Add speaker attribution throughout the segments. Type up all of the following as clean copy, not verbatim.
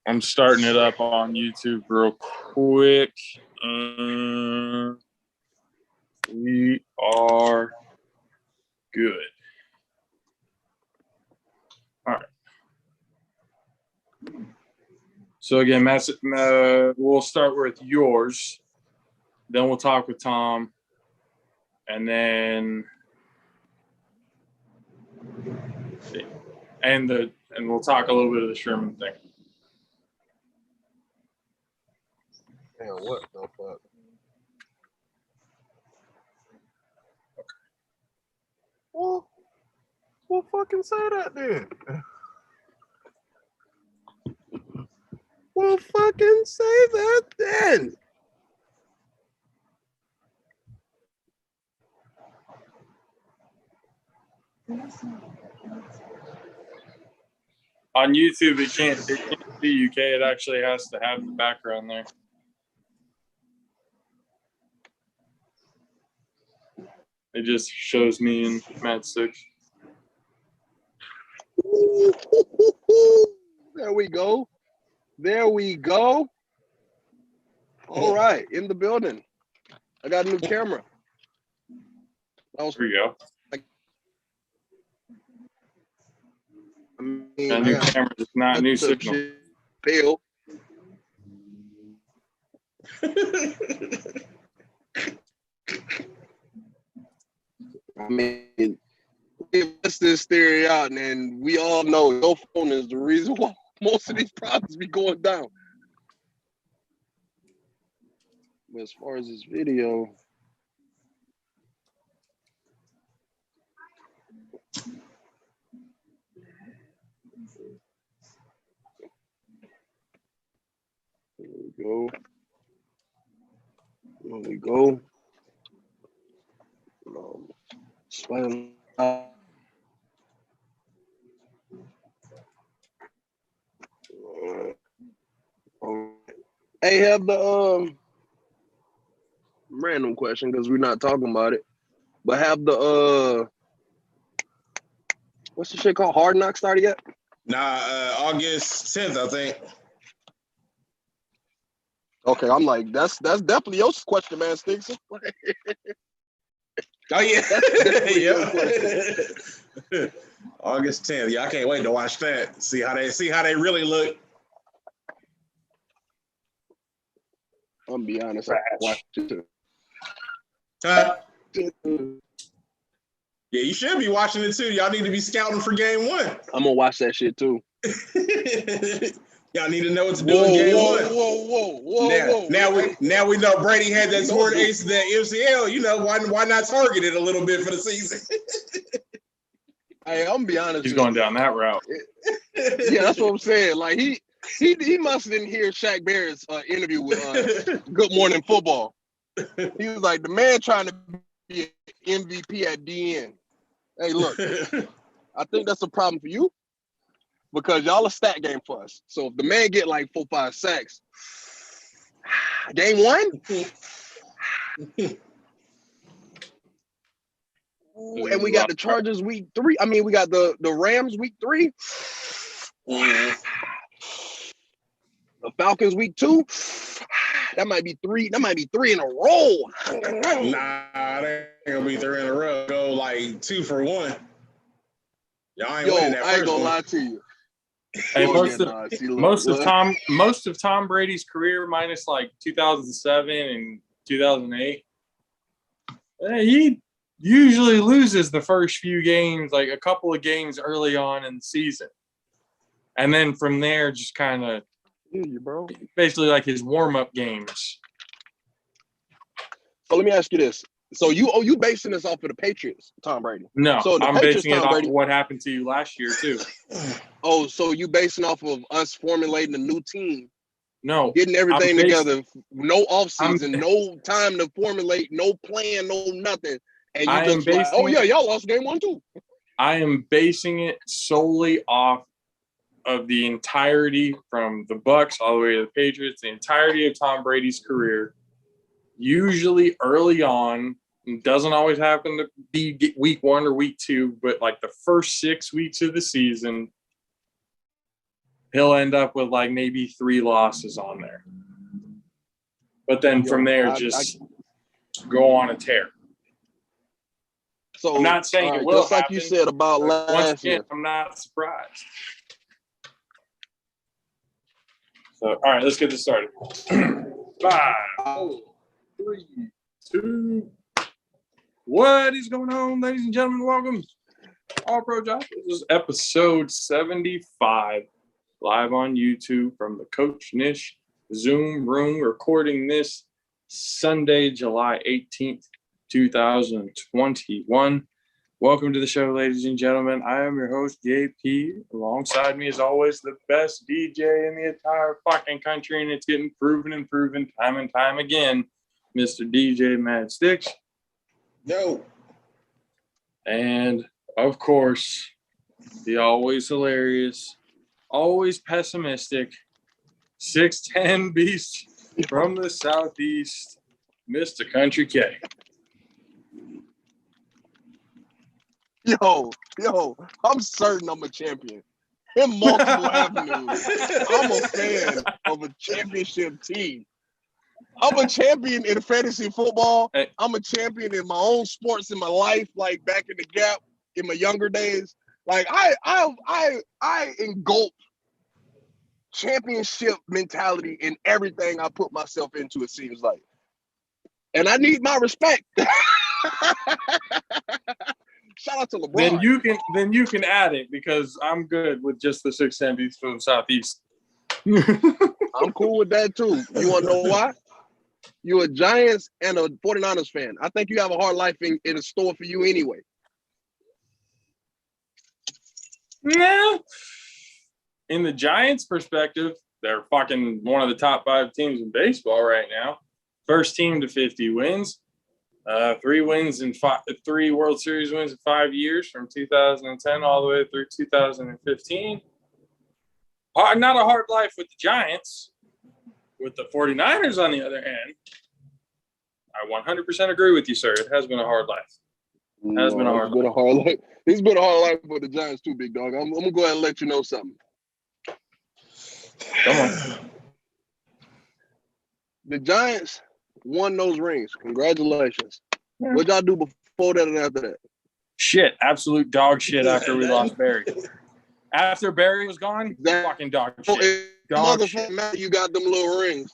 Speaker 1: I'm starting it up on YouTube real quick. And we are good. All right. So again, Matt, we'll start with yours. Then we'll talk with Tom. And then and we'll talk a little bit of the Sherman thing.
Speaker 2: Damn, what the fuck? Okay. Well, fucking say that then. Well, fucking say that then.
Speaker 1: On YouTube, it can't see UK. It actually has to have the background there. It just shows me and Matt 6.
Speaker 2: There we go. There we go. All right, in the building. I got a new camera.
Speaker 1: Here we go.
Speaker 2: I mean,
Speaker 1: a new camera is not a new signal.
Speaker 2: Pale. I mean, let's this theory out, and we all know your phone is the reason why most of these problems be going down. But as far as this video, there we go. There we go. Hey, have the random question because we're not talking about it, but have the what's the shit called? Hard Knock started yet?
Speaker 3: Nah, August 10th, I think.
Speaker 2: Okay, I'm like, that's definitely your question, man, Sticks.
Speaker 3: Oh yeah, yeah. August 10th. Yeah, I can't wait to watch that. See how they really look.
Speaker 2: I'm gonna be honest, I watched it too.
Speaker 3: Huh? Yeah, you should be watching it too. Y'all need to be scouting for game 1.
Speaker 2: I'm gonna watch that shit too.
Speaker 3: Y'all need to know what to do in game 1.
Speaker 2: Whoa.
Speaker 3: Now we know Brady had that torn ace, that MCL. You know, why not target it a little bit for the season?
Speaker 2: Hey, I'm gonna be honest.
Speaker 1: He's going down that route.
Speaker 2: Yeah, that's what I'm saying. Like he must didn't hear Shaq Barrett's interview with Good Morning Football. He was like, the man trying to be an MVP at DN. Hey, look, I think that's a problem for you because y'all a stat game for us. So if the man get like 4-5 sacks, game 1. Ooh, and we got the Chargers week 3. I mean, we got the Rams week 3. The Falcons week 2. That might be 3. That might be 3 in a row.
Speaker 3: Nah, they ain't gonna be 3 in a row. Go like 2 for 1. Y'all ain't winning that
Speaker 2: I ain't
Speaker 3: first
Speaker 2: gonna
Speaker 3: one.
Speaker 2: lie to you.
Speaker 1: Hey, most of Tom Brady's career, minus like 2007 and 2008, he usually loses the first few games, like a couple of games early on in the season, and then from there just kind of basically like his warm-up games.
Speaker 2: So let me ask you this: so you basing this off of the Patriots, Tom Brady?
Speaker 1: No,
Speaker 2: so
Speaker 1: I'm basing it off of what happened to you last year too.
Speaker 2: Oh, so you basing off of us formulating a new team?
Speaker 1: No,
Speaker 2: getting everything together, no offseason, no time to formulate, no plan, no nothing, and you just like, oh yeah, y'all lost game 1 too.
Speaker 1: I am basing it solely off of the entirety from the Bucs all the way to the Patriots, the entirety of Tom Brady's career. Usually early on, it doesn't always happen to be week 1 or week 2, but like the first 6 weeks of the season, he'll end up with like maybe 3 losses on there. But then from there, just go on a tear.
Speaker 2: So
Speaker 1: I'm not saying it will
Speaker 2: just like you said about last year.
Speaker 1: I'm not surprised. So, all right, let's get this started. 5, 4, 3, 2. What is going on, ladies and gentlemen? Welcome All Pro Josh. This is episode 75, live on YouTube from the Coach Nish Zoom room, recording this Sunday, July 18th, 2021. Welcome to the show, ladies and gentlemen. I am your host, JP. Alongside me, as always, the best DJ in the entire fucking country, and it's getting proven time and time again, Mr. DJ Mad Sticks.
Speaker 3: Yo.
Speaker 1: And, of course, the always hilarious, always pessimistic, 6'10" beast from the Southeast, Mr. Country K.
Speaker 2: Yo, I'm certain I'm a champion in multiple avenues. I'm a fan of a championship team. I'm a champion in fantasy football. I'm a champion in my own sports in my life, like back in the Gap in my younger days. Like I engulf championship mentality in everything I put myself into, it seems like. And I need my respect. Shout out to LeBron.
Speaker 1: Then you can add it, because I'm good with just the 6'10" beast from the Southeast.
Speaker 2: I'm cool with that too. You want to know why? You're a Giants and a 49ers fan. I think you have a hard life in store for you anyway.
Speaker 1: Yeah. In the Giants' perspective, they're fucking one of the top 5 teams in baseball right now. First team to 50 wins. 3 wins in 3 World Series wins in 5 years, from 2010 all the way through 2015. Not a hard life with the Giants. With the 49ers, on the other hand, I 100% agree with you, sir. It has been a hard life. It's been a hard life.
Speaker 2: It's been a hard life for the Giants too, big dog. I'm gonna go ahead and let you know something.
Speaker 1: Come on.
Speaker 2: The Giants won those rings. Congratulations. What y'all do before that and after that?
Speaker 1: Shit. Absolute dog shit after we lost Barry. After Barry was gone, fucking dog shit.
Speaker 2: Motherfucker, matter you got them little rings.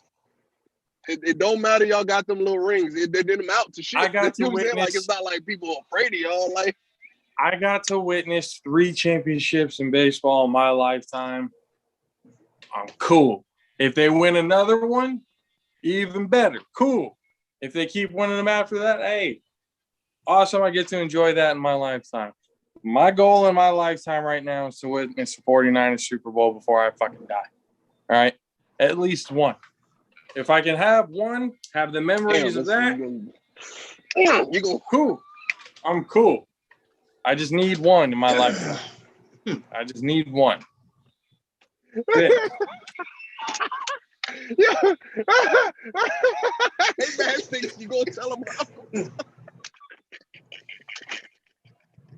Speaker 2: It don't matter y'all got them little rings. They didn't amount to shit.
Speaker 1: I got to witness.
Speaker 2: Like, it's not like people are afraid of y'all. Like,
Speaker 1: I got to witness 3 championships in baseball in my lifetime. I'm cool. If they win another one, even better. Cool. If they keep winning them after that, hey, awesome. I get to enjoy that in my lifetime. My goal in my lifetime right now is to witness the 49ers Super Bowl before I fucking die. All right? At least one. If I can have one, have the memories of that,
Speaker 2: you go
Speaker 1: cool. I'm cool. I just need one in my lifetime. I just need one.
Speaker 2: Yeah. Hey, man, you gonna tell them?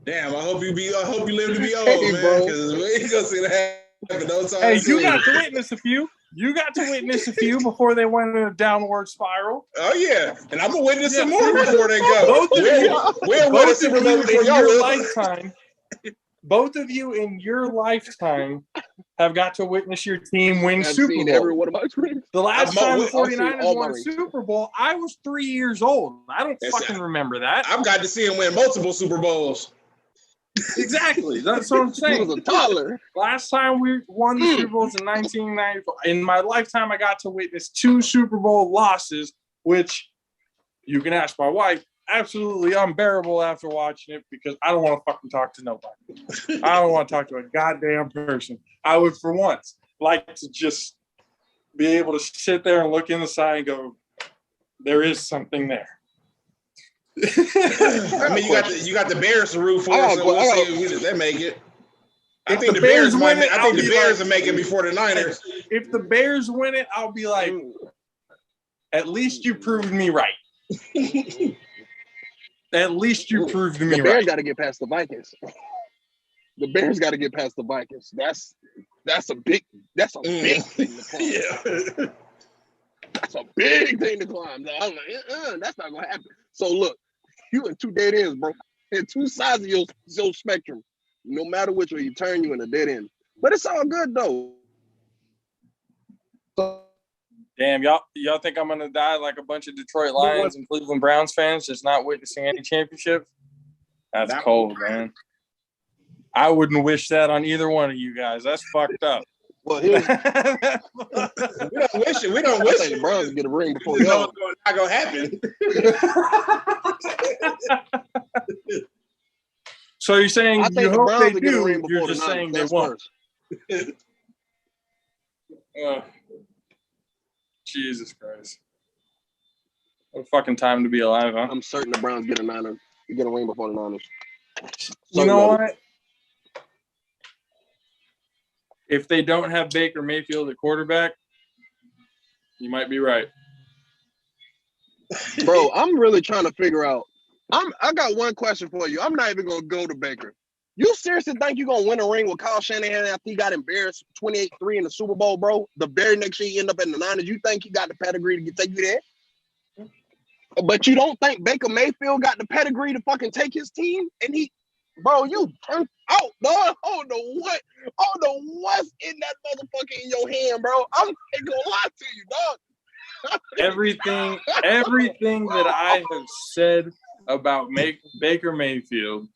Speaker 3: Damn, I hope you live to be old, man. Because we ain't gonna see that happen no time.
Speaker 1: Hey, you got to witness a few. You got to witness a few before they went in a downward spiral.
Speaker 3: Oh yeah, and I'm gonna witness some more before they go.
Speaker 1: Both of you in your lifetime have got to witness your team win Super Bowl.
Speaker 2: Every one of my dreams.
Speaker 1: The last time the 49ers won a Super Bowl, I was 3 years old. I don't fucking remember that.
Speaker 3: I've got to see him win multiple Super Bowls.
Speaker 1: Exactly. That's what I'm saying.
Speaker 2: He was a toddler.
Speaker 1: Last time we won the Super Bowls in 1994. In my lifetime, I got to witness 2 Super Bowl losses, which you can ask my wife, absolutely unbearable after watching it, because I don't want to fucking talk to nobody. I don't want to talk to a goddamn person. I would, for once, like to just be able to sit there and look in the side and go, there is something there.
Speaker 3: I mean, you got the Bears to root for, so we'll see if they make it. I think the Bears will make it before the Niners.
Speaker 1: If the Bears win it, I'll be like, at least you proved me right. At least you proved me right.
Speaker 2: The Bears got to get past the Vikings. The Bears got to get past the Vikings. That's a big thing to climb.
Speaker 3: Yeah.
Speaker 2: That's a big thing to climb. I'm like, that's not gonna happen. So look, you in two dead ends, bro. And two sides of your spectrum. No matter which way you turn, you in a dead end. But it's all good though.
Speaker 1: Damn, y'all think I'm gonna die like a bunch of Detroit Lions and Cleveland Browns fans just not witnessing any championships? That's cold, man. I wouldn't wish that on either one of you guys. That's fucked up.
Speaker 2: Well,
Speaker 3: we don't wish it. We don't wish
Speaker 2: the Browns get a ring before
Speaker 3: you.
Speaker 2: Y'all.
Speaker 3: It's not gonna happen.
Speaker 1: So you're saying you hope they do? You're just saying they won't. Jesus Christ! What a fucking time to be alive, huh?
Speaker 2: I'm certain the Browns get a ring before the Niners.
Speaker 1: You know what? If they don't have Baker Mayfield at quarterback, you might be right.
Speaker 2: Bro, I'm really trying to figure out. I got one question for you. I'm not even gonna go to Baker. You seriously think you're gonna win a ring with Kyle Shanahan after he got embarrassed 28-3 in the Super Bowl, bro? The very next year you end up in the Niners. You think he got the pedigree to take you there? But you don't think Baker Mayfield got the pedigree to fucking take his team? And bro, you turned out, dog. I don't know what's in that motherfucker in your hand, bro. I'm not gonna lie to you, dog.
Speaker 1: Everything that I have said about Baker Mayfield,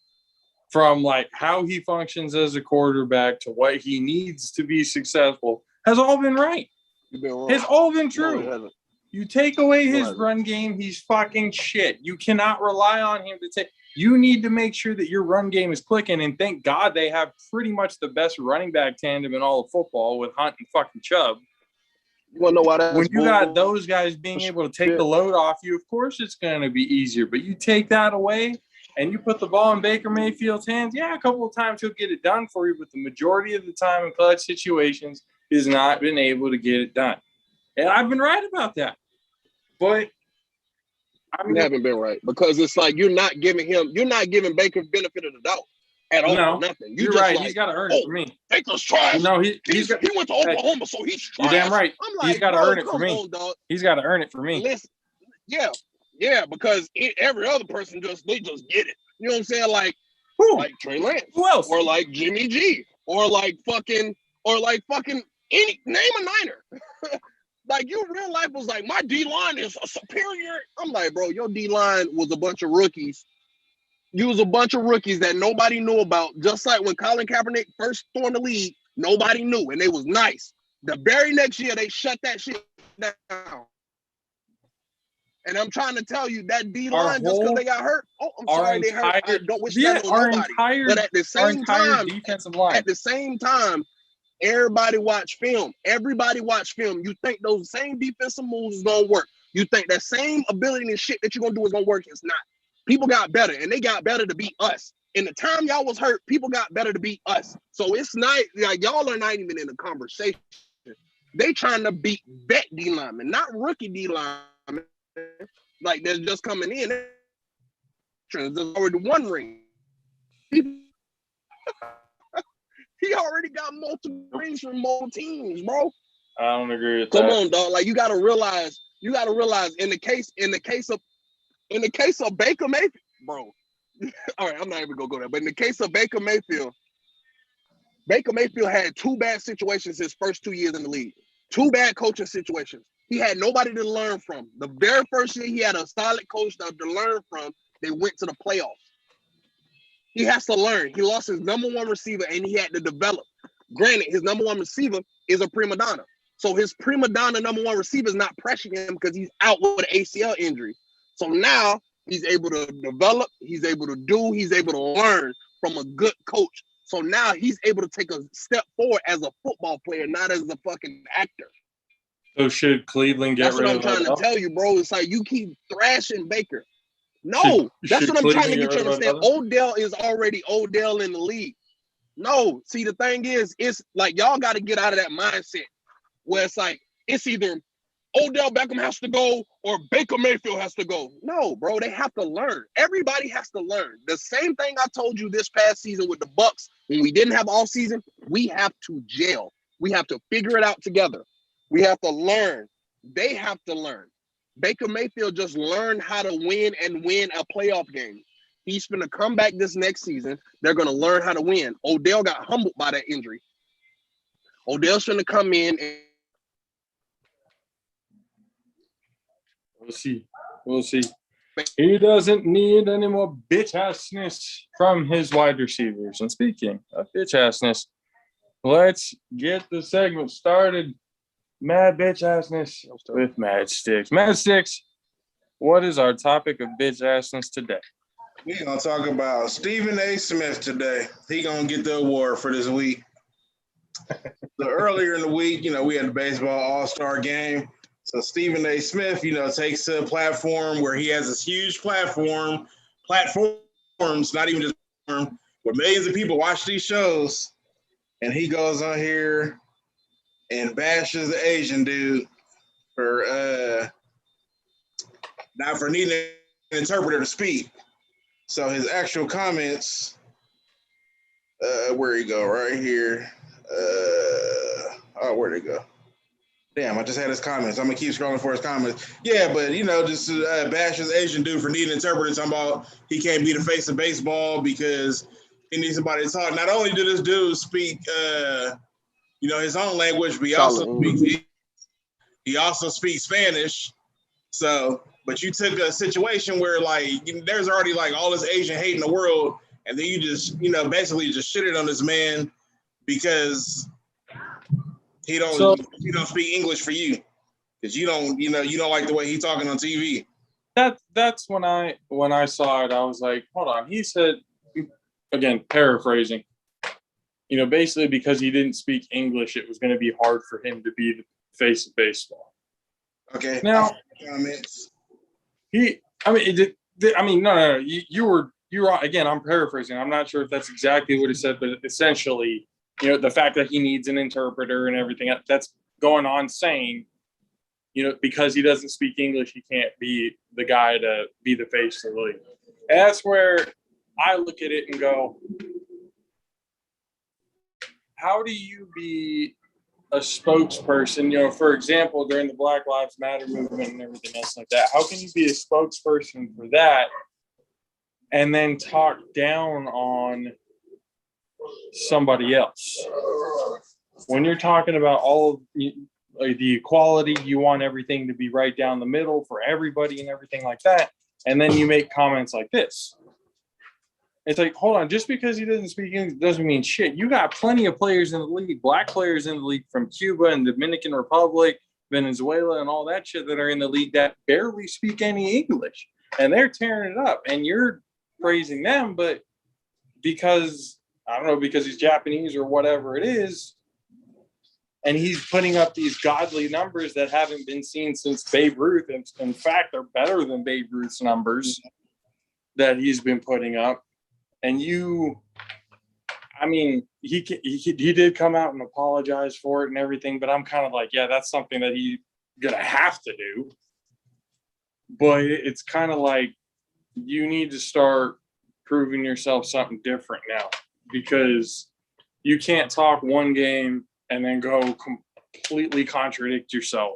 Speaker 1: from like how he functions as a quarterback to what he needs to be successful, has all been right. It's all been true.
Speaker 2: No,
Speaker 1: you take away his run game, he's fucking shit. You cannot rely on him to take. You need to make sure that your run game is clicking, and thank God they have pretty much the best running back tandem in all of football with Hunt and fucking Chubb.
Speaker 2: You want to know why that's
Speaker 1: when you got those guys being able to take the load off you, of course it's going to be easier. But you take that away and you put the ball in Baker Mayfield's hands, yeah, a couple of times he'll get it done for you, but the majority of the time in clutch situations he's not been able to get it done. And I've been right about that. But
Speaker 2: you haven't been right, because it's like you're not giving Baker benefit of the doubt at all.
Speaker 1: No,
Speaker 2: nothing.
Speaker 1: You're right. Like, he's got to earn it for me.
Speaker 2: Baker's trash.
Speaker 1: No,
Speaker 2: he went to Oklahoma, so he's trash.
Speaker 1: You're damn right.
Speaker 2: I'm like,
Speaker 1: he's got to earn it for me. He's got to earn it for me.
Speaker 2: Listen, yeah, because every other person they just get it. You know what I'm saying? Like Trey Lance.
Speaker 1: Who else?
Speaker 2: Or like Jimmy G. Or like fucking name a Niner. Like, you real life was like, my D-line is a superior. I'm like, bro, your D-line was a bunch of rookies. You was a bunch of rookies that nobody knew about. Just like when Colin Kaepernick first joined the league, nobody knew, and they was nice. The very next year, they shut that shit down. And I'm trying to tell you, that D-line, just because they got hurt, I'm sorry they hurt. I don't wish that on nobody. But at the same time,
Speaker 1: defensive line.
Speaker 2: At the same time, everybody watch film. Everybody watch film. You think those same defensive moves is going to work. You think that same ability and shit that you're going to do is going to work. It's not. People got better, and they got better to beat us. In the time y'all was hurt, people got better to beat us. So it's not, like, y'all are not even in the conversation. They trying to beat vet D-linemen, not rookie D-linemen. Like, they're just coming in. There's already one ring. He already got multiple rings from multiple teams, bro.
Speaker 1: I don't agree with
Speaker 2: that. Come
Speaker 1: on,
Speaker 2: dog. Like, you gotta realize in the case of Baker Mayfield, bro. All right, I'm not even gonna go there. But in the case of Baker Mayfield had two bad situations his first 2 years in the league. Two bad coaching situations. He had nobody to learn from. The very first year he had a solid coach to learn from. They went to the playoffs. He has to learn. He lost his number one receiver and he had to develop. Granted, his number one receiver is a prima donna. So his prima donna number one receiver is not pressuring him because he's out with an ACL injury. So now he's able to develop, he's able to learn from a good coach. So now he's able to take a step forward as a football player, not as a fucking actor.
Speaker 1: So should Cleveland get rid of
Speaker 2: That's what I'm trying to tell you, bro. It's like you keep thrashing Baker. No, that's what I'm trying to get you to understand. Odell is already Odell in the league. No, see, the thing is, it's like y'all got to get out of that mindset where it's like, it's either Odell Beckham has to go or Baker Mayfield has to go. No, bro, they have to learn. Everybody has to learn. The same thing I told you this past season with the Bucks when we didn't have all season, we have to gel. We have to figure it out together. We have to learn. They have to learn. Baker Mayfield just learned how to win and win a playoff game. He's going to come back this next season. They're going to learn how to win. Odell got humbled by that injury. Odell's going to come in and
Speaker 1: We'll see. He doesn't need any more bitch-assness from his wide receivers. And speaking of bitch-assness, let's get the segment started. Mad bitch-assness with Mad Sticks. Mad Sticks, what is our topic of bitch-assness today?
Speaker 3: We're going to talk about Stephen A. Smith today. He going to get the award for this week. So earlier in the week, we had the baseball all-star game. So Stephen A. Smith, takes a platform where he has this huge platforms, not even just platform, where millions of people watch these shows, and he goes on here and bashes the Asian dude for not for needing an interpreter to speak. So his actual comments, where'd he go? Right here. Where'd he go? Damn, I just had his comments. I'm going to keep scrolling for his comments. Yeah, but, just bash this Asian dude for needing an interpreter, talking about he can't be the face of baseball because he needs somebody to talk. Not only did this dude speak, his own language, but he also speaks Spanish. So, but you took a situation where, there's already, all this Asian hate in the world, and then you just, basically just shitted on this man because he don't speak English for you, because you don't like the way he's talking on TV.
Speaker 1: That's when I saw it, I was like, hold on. He said, again, paraphrasing, basically because he didn't speak English, it was going to be hard for him to be the face of baseball.
Speaker 3: Okay.
Speaker 1: Now,
Speaker 3: comments.
Speaker 1: No. You were again. I'm paraphrasing. I'm not sure if that's exactly what he said, but essentially, the fact that he needs an interpreter and everything that's going on saying, because he doesn't speak English, he can't be the guy to be the face of the league. And that's where I look at it and go, how do you be a spokesperson? For example, during the Black Lives Matter movement and everything else like that, how can you be a spokesperson for that and then talk down on somebody else? When you're talking about all of the equality, you want everything to be right down the middle for everybody and everything like that, and then you make comments like this. It's like, hold on, just because he doesn't speak English doesn't mean shit. You got plenty of players in the league, black players in the league from Cuba and Dominican Republic, Venezuela, and all that shit that are in the league that barely speak any English, and they're tearing it up, and you're praising them, but because he's Japanese or whatever it is, and he's putting up these godly numbers that haven't been seen since Babe Ruth, and in fact, they're better than Babe Ruth's numbers that he's been putting up. And he did come out and apologize for it and everything, but I'm kind of like, yeah, that's something that he's gonna have to do. But it's kind of like, you need to start proving yourself something different now, because you can't talk one game and then go completely contradict yourself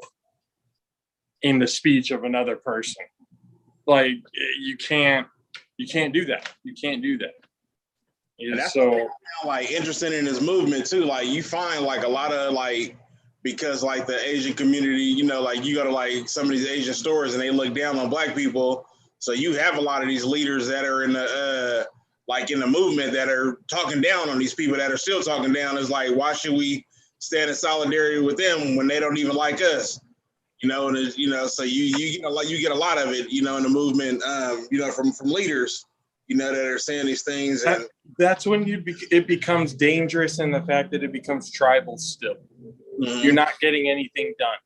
Speaker 1: in the speech of another person. Like, you can't do that. You can't do that.
Speaker 3: And that's so interesting in this movement too. Like, you find a lot of because the Asian community, you go to some of these Asian stores and they look down on black people. So you have a lot of these leaders that are in the in the movement that are talking down on these people that are still talking down. It's like, why should we stand in solidarity with them when they don't even like us? And so you get a lot of it, in the movement, from leaders, that are saying these things. And
Speaker 1: that's when it becomes dangerous, in the fact that it becomes tribal still. Mm-hmm. You're not getting anything done.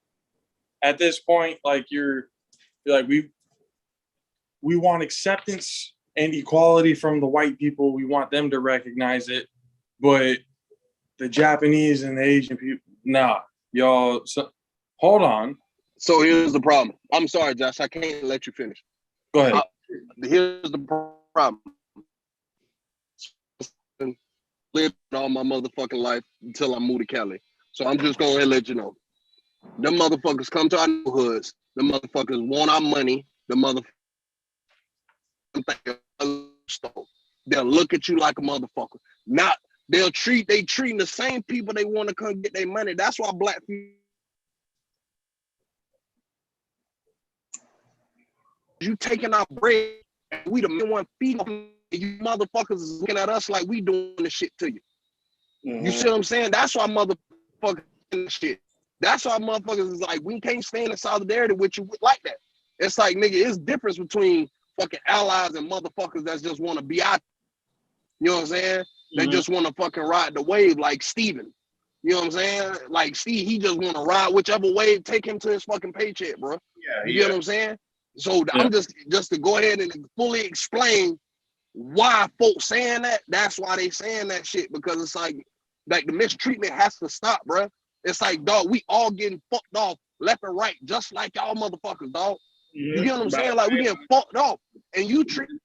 Speaker 1: At this point, you're like, we want acceptance and equality from the white people. We want them to recognize it. But the Japanese and the Asian people, nah, y'all, hold on.
Speaker 2: So here's the problem. I'm sorry, Josh, I can't let you finish.
Speaker 1: Go ahead.
Speaker 2: Here's the problem. Lived all my motherfucking life until I moved to Cali. So I'm just going to let you know. Them motherfuckers come to our neighborhoods. The motherfuckers want our money. The motherfuckers they'll look at you like a motherfucker. Not they treating the same people they want to come get their money. That's why black people, you taking our bread, and we the main one feeding you motherfuckers is looking at us like we doing the shit to you. You see what I'm saying? That's why motherfuckers shit. That's why motherfuckers is like, we can't stand in solidarity with you like that. It's like, nigga, it's difference between fucking allies and motherfuckers that just want to be out. You know what I'm saying? They just want to fucking ride the wave like Steven. You know what I'm saying? Like Steve, he just want to ride whichever wave, take him to his fucking paycheck, bro. You know what I'm saying? So I'm just to go ahead and fully explain why folks saying that. That's why they saying that shit, because it's like the mistreatment has to stop, bro. It's like, dog, we all getting fucked off left and right, just like y'all motherfuckers, dog. You get what I'm saying? Like, we getting fucked off, and you treating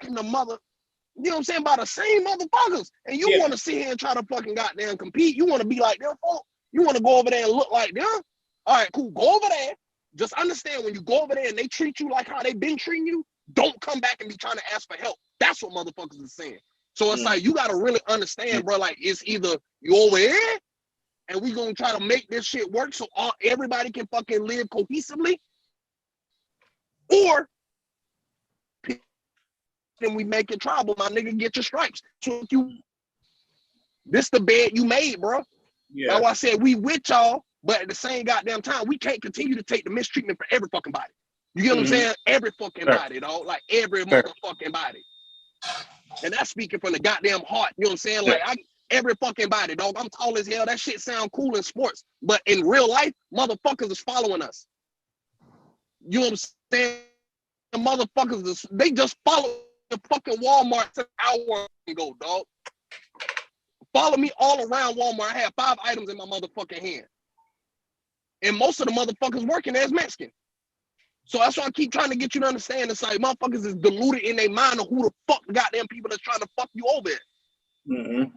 Speaker 2: the mother, you know what I'm saying, by the same motherfuckers, and you want to sit here and try to fucking goddamn compete. You want to be like them folk. You want to go over there and look like them. All right, cool. Go over there. Just understand, when you go over there and they treat you like how they been treating you, don't come back and be trying to ask for help. That's what motherfuckers is saying. So it's like, you got to really understand, bro, like, it's either you over here and we gonna try to make this shit work so everybody can fucking live cohesively, or then we make it tribal, my nigga, get your stripes. So this the bed you made, bro. Yeah. That's why I said we with y'all, but at the same goddamn time, we can't continue to take the mistreatment for every fucking body. You get what I'm saying? Every fucking body, dog. Like every motherfucking body. And that's speaking from the goddamn heart. You know what I'm saying? Like every fucking body, dog. I'm tall as hell. That shit sound cool in sports, but in real life, motherfuckers is following us. You know what I'm saying? The motherfuckers, they just follow the fucking Walmart an hour ago, dog. Follow me all around Walmart. I have 5 items in my motherfucking hand. And most of the motherfuckers working there is Mexican. So that's why I keep trying to get you to understand. It's like motherfuckers is deluded in their mind of who the fuck goddamn people that's trying to fuck you over there.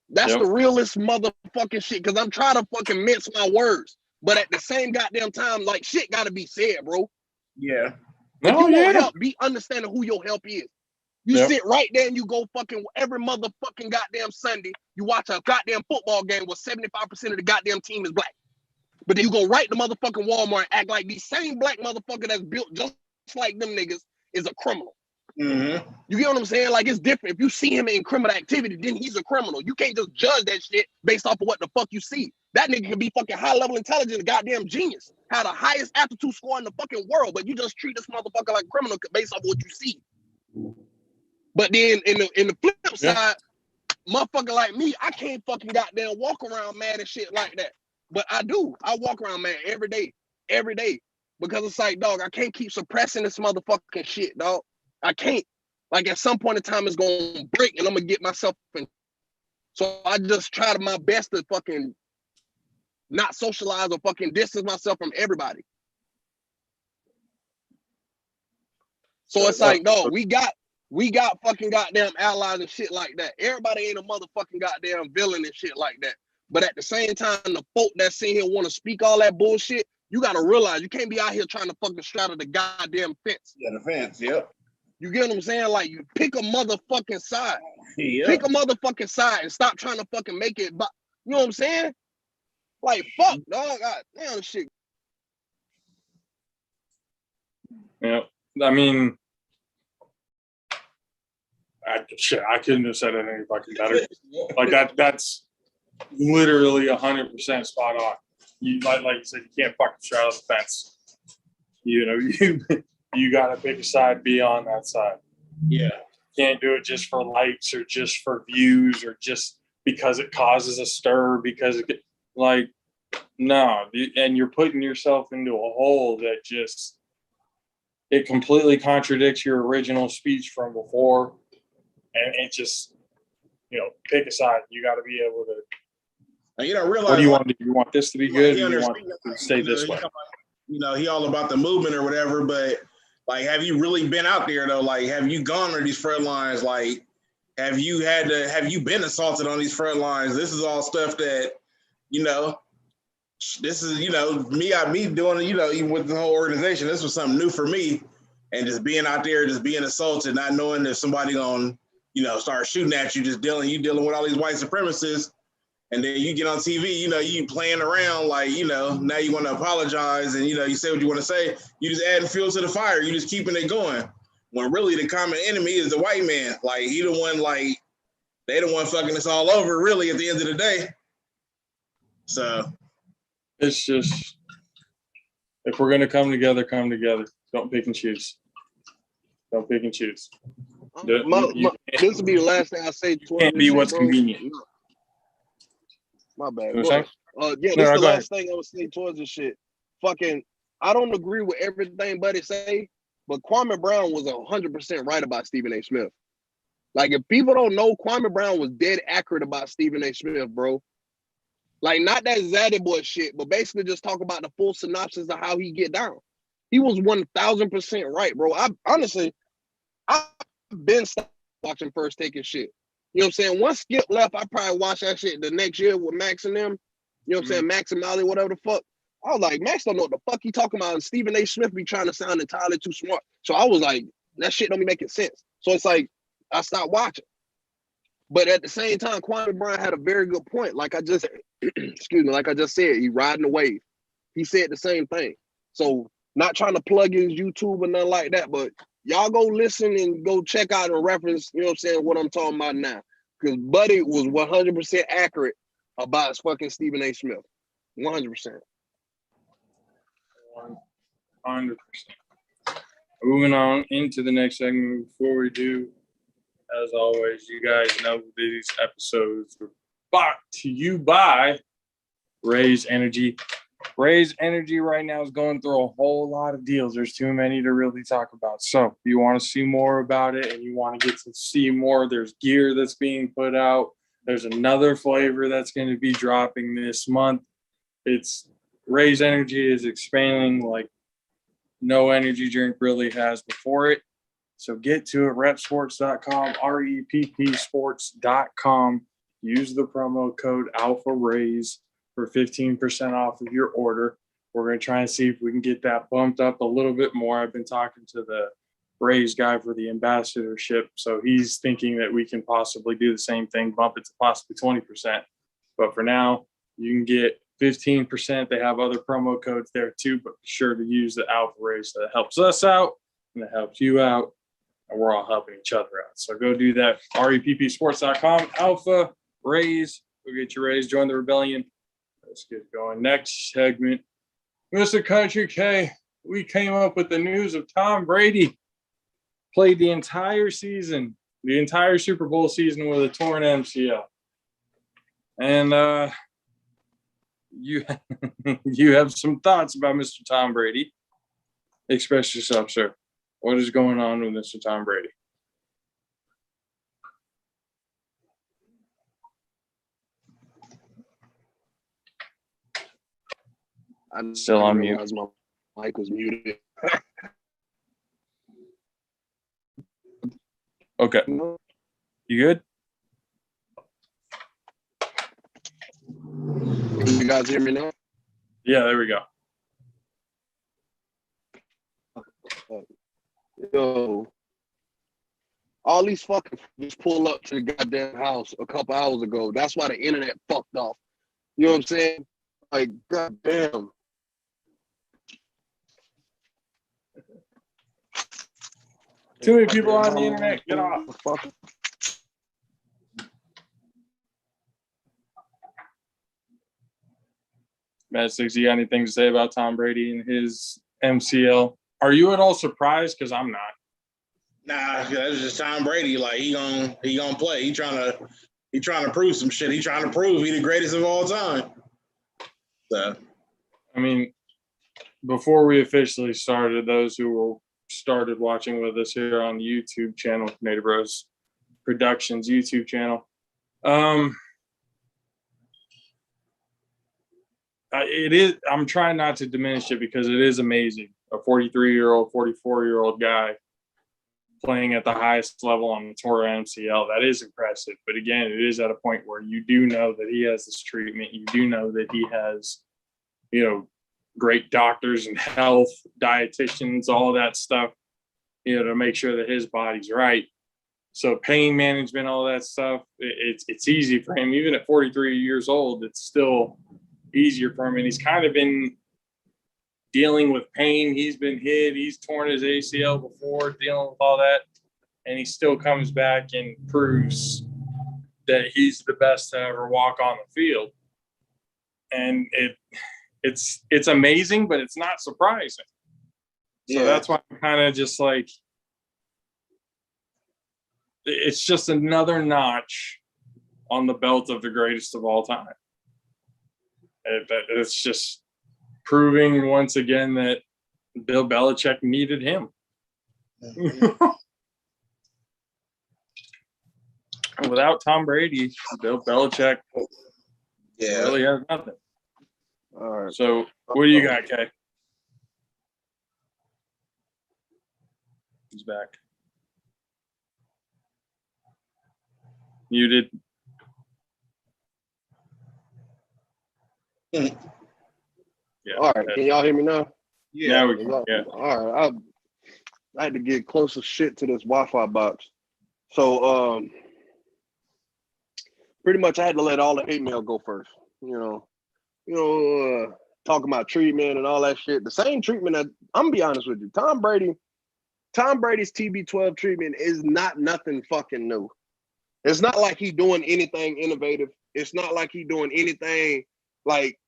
Speaker 2: That's the realest motherfucking shit, because I'm trying to fucking mince my words. But at the same goddamn time, like, shit gotta be said, bro.
Speaker 3: Yeah.
Speaker 2: If you want help, be understanding who your help is. You sit right there and you go fucking every motherfucking goddamn Sunday, you watch a goddamn football game where 75% of the goddamn team is black. But then you go right to motherfucking Walmart and act like these same black motherfucker that's built just like them niggas is a criminal. You get what I'm saying? Like, it's different. If you see him in criminal activity, then he's a criminal. You can't just judge that shit based off of what the fuck you see. That nigga can be fucking high level intelligence, a goddamn genius, have the highest aptitude score in the fucking world, but you just treat this motherfucker like a criminal based off of what you see. But then in the flip side, motherfucker like me, I can't fucking goddamn walk around mad and shit like that. But I do. I walk around mad every day. Because it's like, dog, I can't keep suppressing this motherfucking shit, dog. I can't. Like, at some point in time, it's gonna break and I'm gonna get myself in. So I just try to my best to fucking not socialize or fucking distance myself from everybody. So it's like, dog, we got fucking goddamn allies and shit like that. Everybody ain't a motherfucking goddamn villain and shit like that. But at the same time, the folk that sit here want to speak all that bullshit, you gotta realize you can't be out here trying to fucking straddle the goddamn fence.
Speaker 3: Yeah, the fence, yep.
Speaker 2: You get what I'm saying? Like, you pick a motherfucking side. Pick a motherfucking side and stop trying to fucking make it. But you know what I'm saying? Like, fuck, dog. God damn shit.
Speaker 1: Yeah, I mean, I couldn't have said it any fucking better. Like that's literally 100% spot on. You like you said, you can't fucking straddle the fence. You know, you gotta pick a side, be on that side.
Speaker 3: Yeah.
Speaker 1: Can't do it just for likes or just for views or just because it causes a stir, because it like, no, and you're putting yourself into a hole that just, it completely contradicts your original speech from before. And it just, you know, pick a side. You got to be able to.
Speaker 3: And you don't realize.
Speaker 1: What do you want to do? You want this to be good? Or you want to stay this way?
Speaker 3: You know, he all about the movement or whatever, but like, have you really been out there though? Like, have you gone to these front lines? Like, have you been assaulted on these front lines? This is all stuff that, you know, this is, you know, me doing, you know, even with the whole organization, this was something new for me. And just being out there, just being assaulted, not knowing there's somebody gonna, you know, start shooting at you, just dealing with all these white supremacists. And then you get on TV, you know, you playing around like, you know, now you want to apologize and, you know, you say what you want to say. You just adding fuel to the fire. You just keeping it going. When really the common enemy is the white man. Like, he the one, like, they the one fucking us all over, really, at the end of the day. So.
Speaker 1: It's just, if we're going to come together, come together. Don't pick and choose. Don't pick and choose.
Speaker 2: This will be the last thing I say.
Speaker 1: Can't be what's convenient.
Speaker 2: My bad.
Speaker 1: This is
Speaker 2: the last thing I would say towards this shit. Fucking, I don't agree with everything Buddy say, but Kwame Brown was 100% right about Stephen A. Smith. Like, if people don't know, Kwame Brown was dead accurate about Stephen A. Smith, bro. Like, not that Zaddy boy shit, but basically just talk about the full synopsis of how he get down. He was 1000% right, bro. I've been watching First Take and shit. You know what I'm saying? Once Skip left, I probably watched that shit the next year with Max and them. You know what I'm saying? Max and Molly, whatever the fuck. I was like, Max don't know what the fuck he talking about. And Stephen A. Smith be trying to sound entirely too smart. So I was like, that shit don't be making sense. So it's like, I stopped watching. But at the same time, Kwame Brown had a very good point. Like I just, like I just said, he riding the wave. He said the same thing. So not trying to plug his YouTube or nothing like that, but y'all go listen and go check out and reference, you know what I'm saying, what I'm talking about now. Because Buddy was 100% accurate about fucking Stephen A. Smith. 100%.
Speaker 1: 100%. Moving on into the next segment. Before we do, as always, you guys know these episodes are brought to you by Raise Energy. Raise Energy right now is going through a whole lot of deals. There's too many to really talk about. So if you want to see more about it and you want to get to see more, there's gear that's being put out. There's another flavor that's going to be dropping this month. It's Raise Energy is expanding like no energy drink really has before it. So get to it, repsports.com, reppsports.com. Use the promo code ALPHARAISE for 15% off of your order. We're going to try and see if we can get that bumped up a little bit more. I've been talking to the Raise guy for the ambassadorship, so he's thinking that we can possibly do the same thing, bump it to possibly 20%. But for now, you can get 15%. They have other promo codes there too, but be sure to use the Alpha Raise. That helps us out and it helps you out, and we're all helping each other out. So go do that. reppsports.com, Alpha Raise. Go get your raise. Join the rebellion. Let's get going. Next segment. Mr. Country K, we came up with the news of Tom Brady played the entire season, the entire Super Bowl season with a torn MCL. And you have some thoughts about Mr. Tom Brady. Express yourself, sir. What is going on with Mr. Tom Brady?
Speaker 2: I'm
Speaker 1: still on mute.
Speaker 2: My mic was muted.
Speaker 1: Okay. You good?
Speaker 2: Can you guys hear me now?
Speaker 1: Yeah, there we go.
Speaker 2: Yo, all these fucking just pull up to the goddamn house a couple hours ago. That's why the internet fucked off. You know what I'm saying? Like, goddamn.
Speaker 1: Too many people on the internet. Get off. Matt Six, you got anything to say about Tom Brady and his MCL? Are you at all surprised? Because I'm not.
Speaker 3: Nah, that's just Tom Brady. Like he gonna play. He trying to prove some shit. He trying to prove he the greatest of all time. So,
Speaker 1: I mean, before we officially started, those who started watching with us here on the YouTube channel, Native Rose Productions YouTube channel, it is. I'm trying not to diminish it because it is amazing. A 43-year-old, 44-year-old guy playing at the highest level on the torn MCL. That is impressive. But again, it is at a point where you do know that he has this treatment. You do know that he has, great doctors and health, dietitians, all of that stuff, to make sure that his body's right. So pain management, all that stuff, it's easy for him. Even at 43 years old, it's still easier for him. And he's kind of been dealing with pain. He's been hit. He's torn his ACL before, dealing with all that. And he still comes back and proves that he's the best to ever walk on the field. And it's amazing, but it's not surprising. So that's why I'm kind of just like, it's just another notch on the belt of the greatest of all time. It's just proving once again that Bill Belichick needed him. Without Tom Brady, Bill Belichick really has nothing.
Speaker 2: All right.
Speaker 1: So what do you got, Kay? He's back. Muted.
Speaker 2: Yeah. All right. Can y'all hear me now?
Speaker 1: Yeah, we can. Yeah.
Speaker 2: All right. I had to get closer shit to this Wi-Fi box. So pretty much I had to let all the hate mail go first. Talking about treatment and all that shit. The same treatment that I'm gonna be honest with you. Tom Brady's TB12 treatment is not nothing fucking new. It's not like he doing anything innovative. It's not like he doing anything like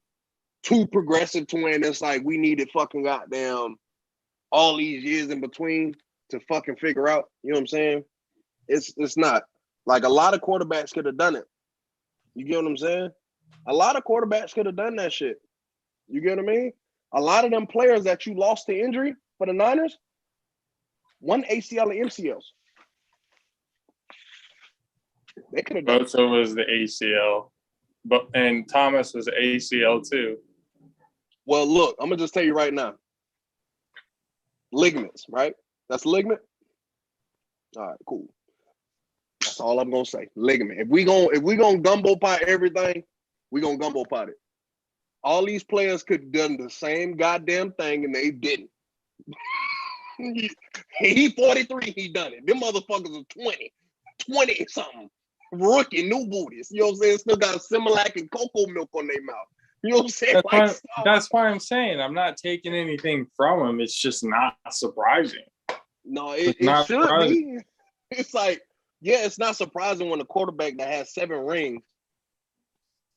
Speaker 2: too progressive to when it's like we needed fucking goddamn all these years in between to fucking figure out. You know what I'm saying? It's not. Like a lot of quarterbacks could have done it. You get what I'm saying? A lot of quarterbacks could have done that shit. You get what I mean? A lot of them players that you lost to injury for the Niners, one ACL and MCLs. They could have done it.
Speaker 1: Bosa was the ACL, and Thomas was ACL too.
Speaker 2: Well, look, I'm gonna just tell you right now. Ligaments, right? That's a ligament. All right, cool. That's all I'm gonna say. Ligament. If we gonna gumbo pot everything, we gonna gumbo pot it. All these players could have done the same goddamn thing and they didn't. He 43, he done it. Them motherfuckers are 20 something. Rookie, new booties. You know what I'm saying? Still got a Similac and cocoa milk on their mouth. You know what I'm saying?
Speaker 1: That's why I'm saying I'm not taking anything from him. It's just not surprising.
Speaker 2: No, it should be. It's like, yeah, it's not surprising when a quarterback that has 7 rings,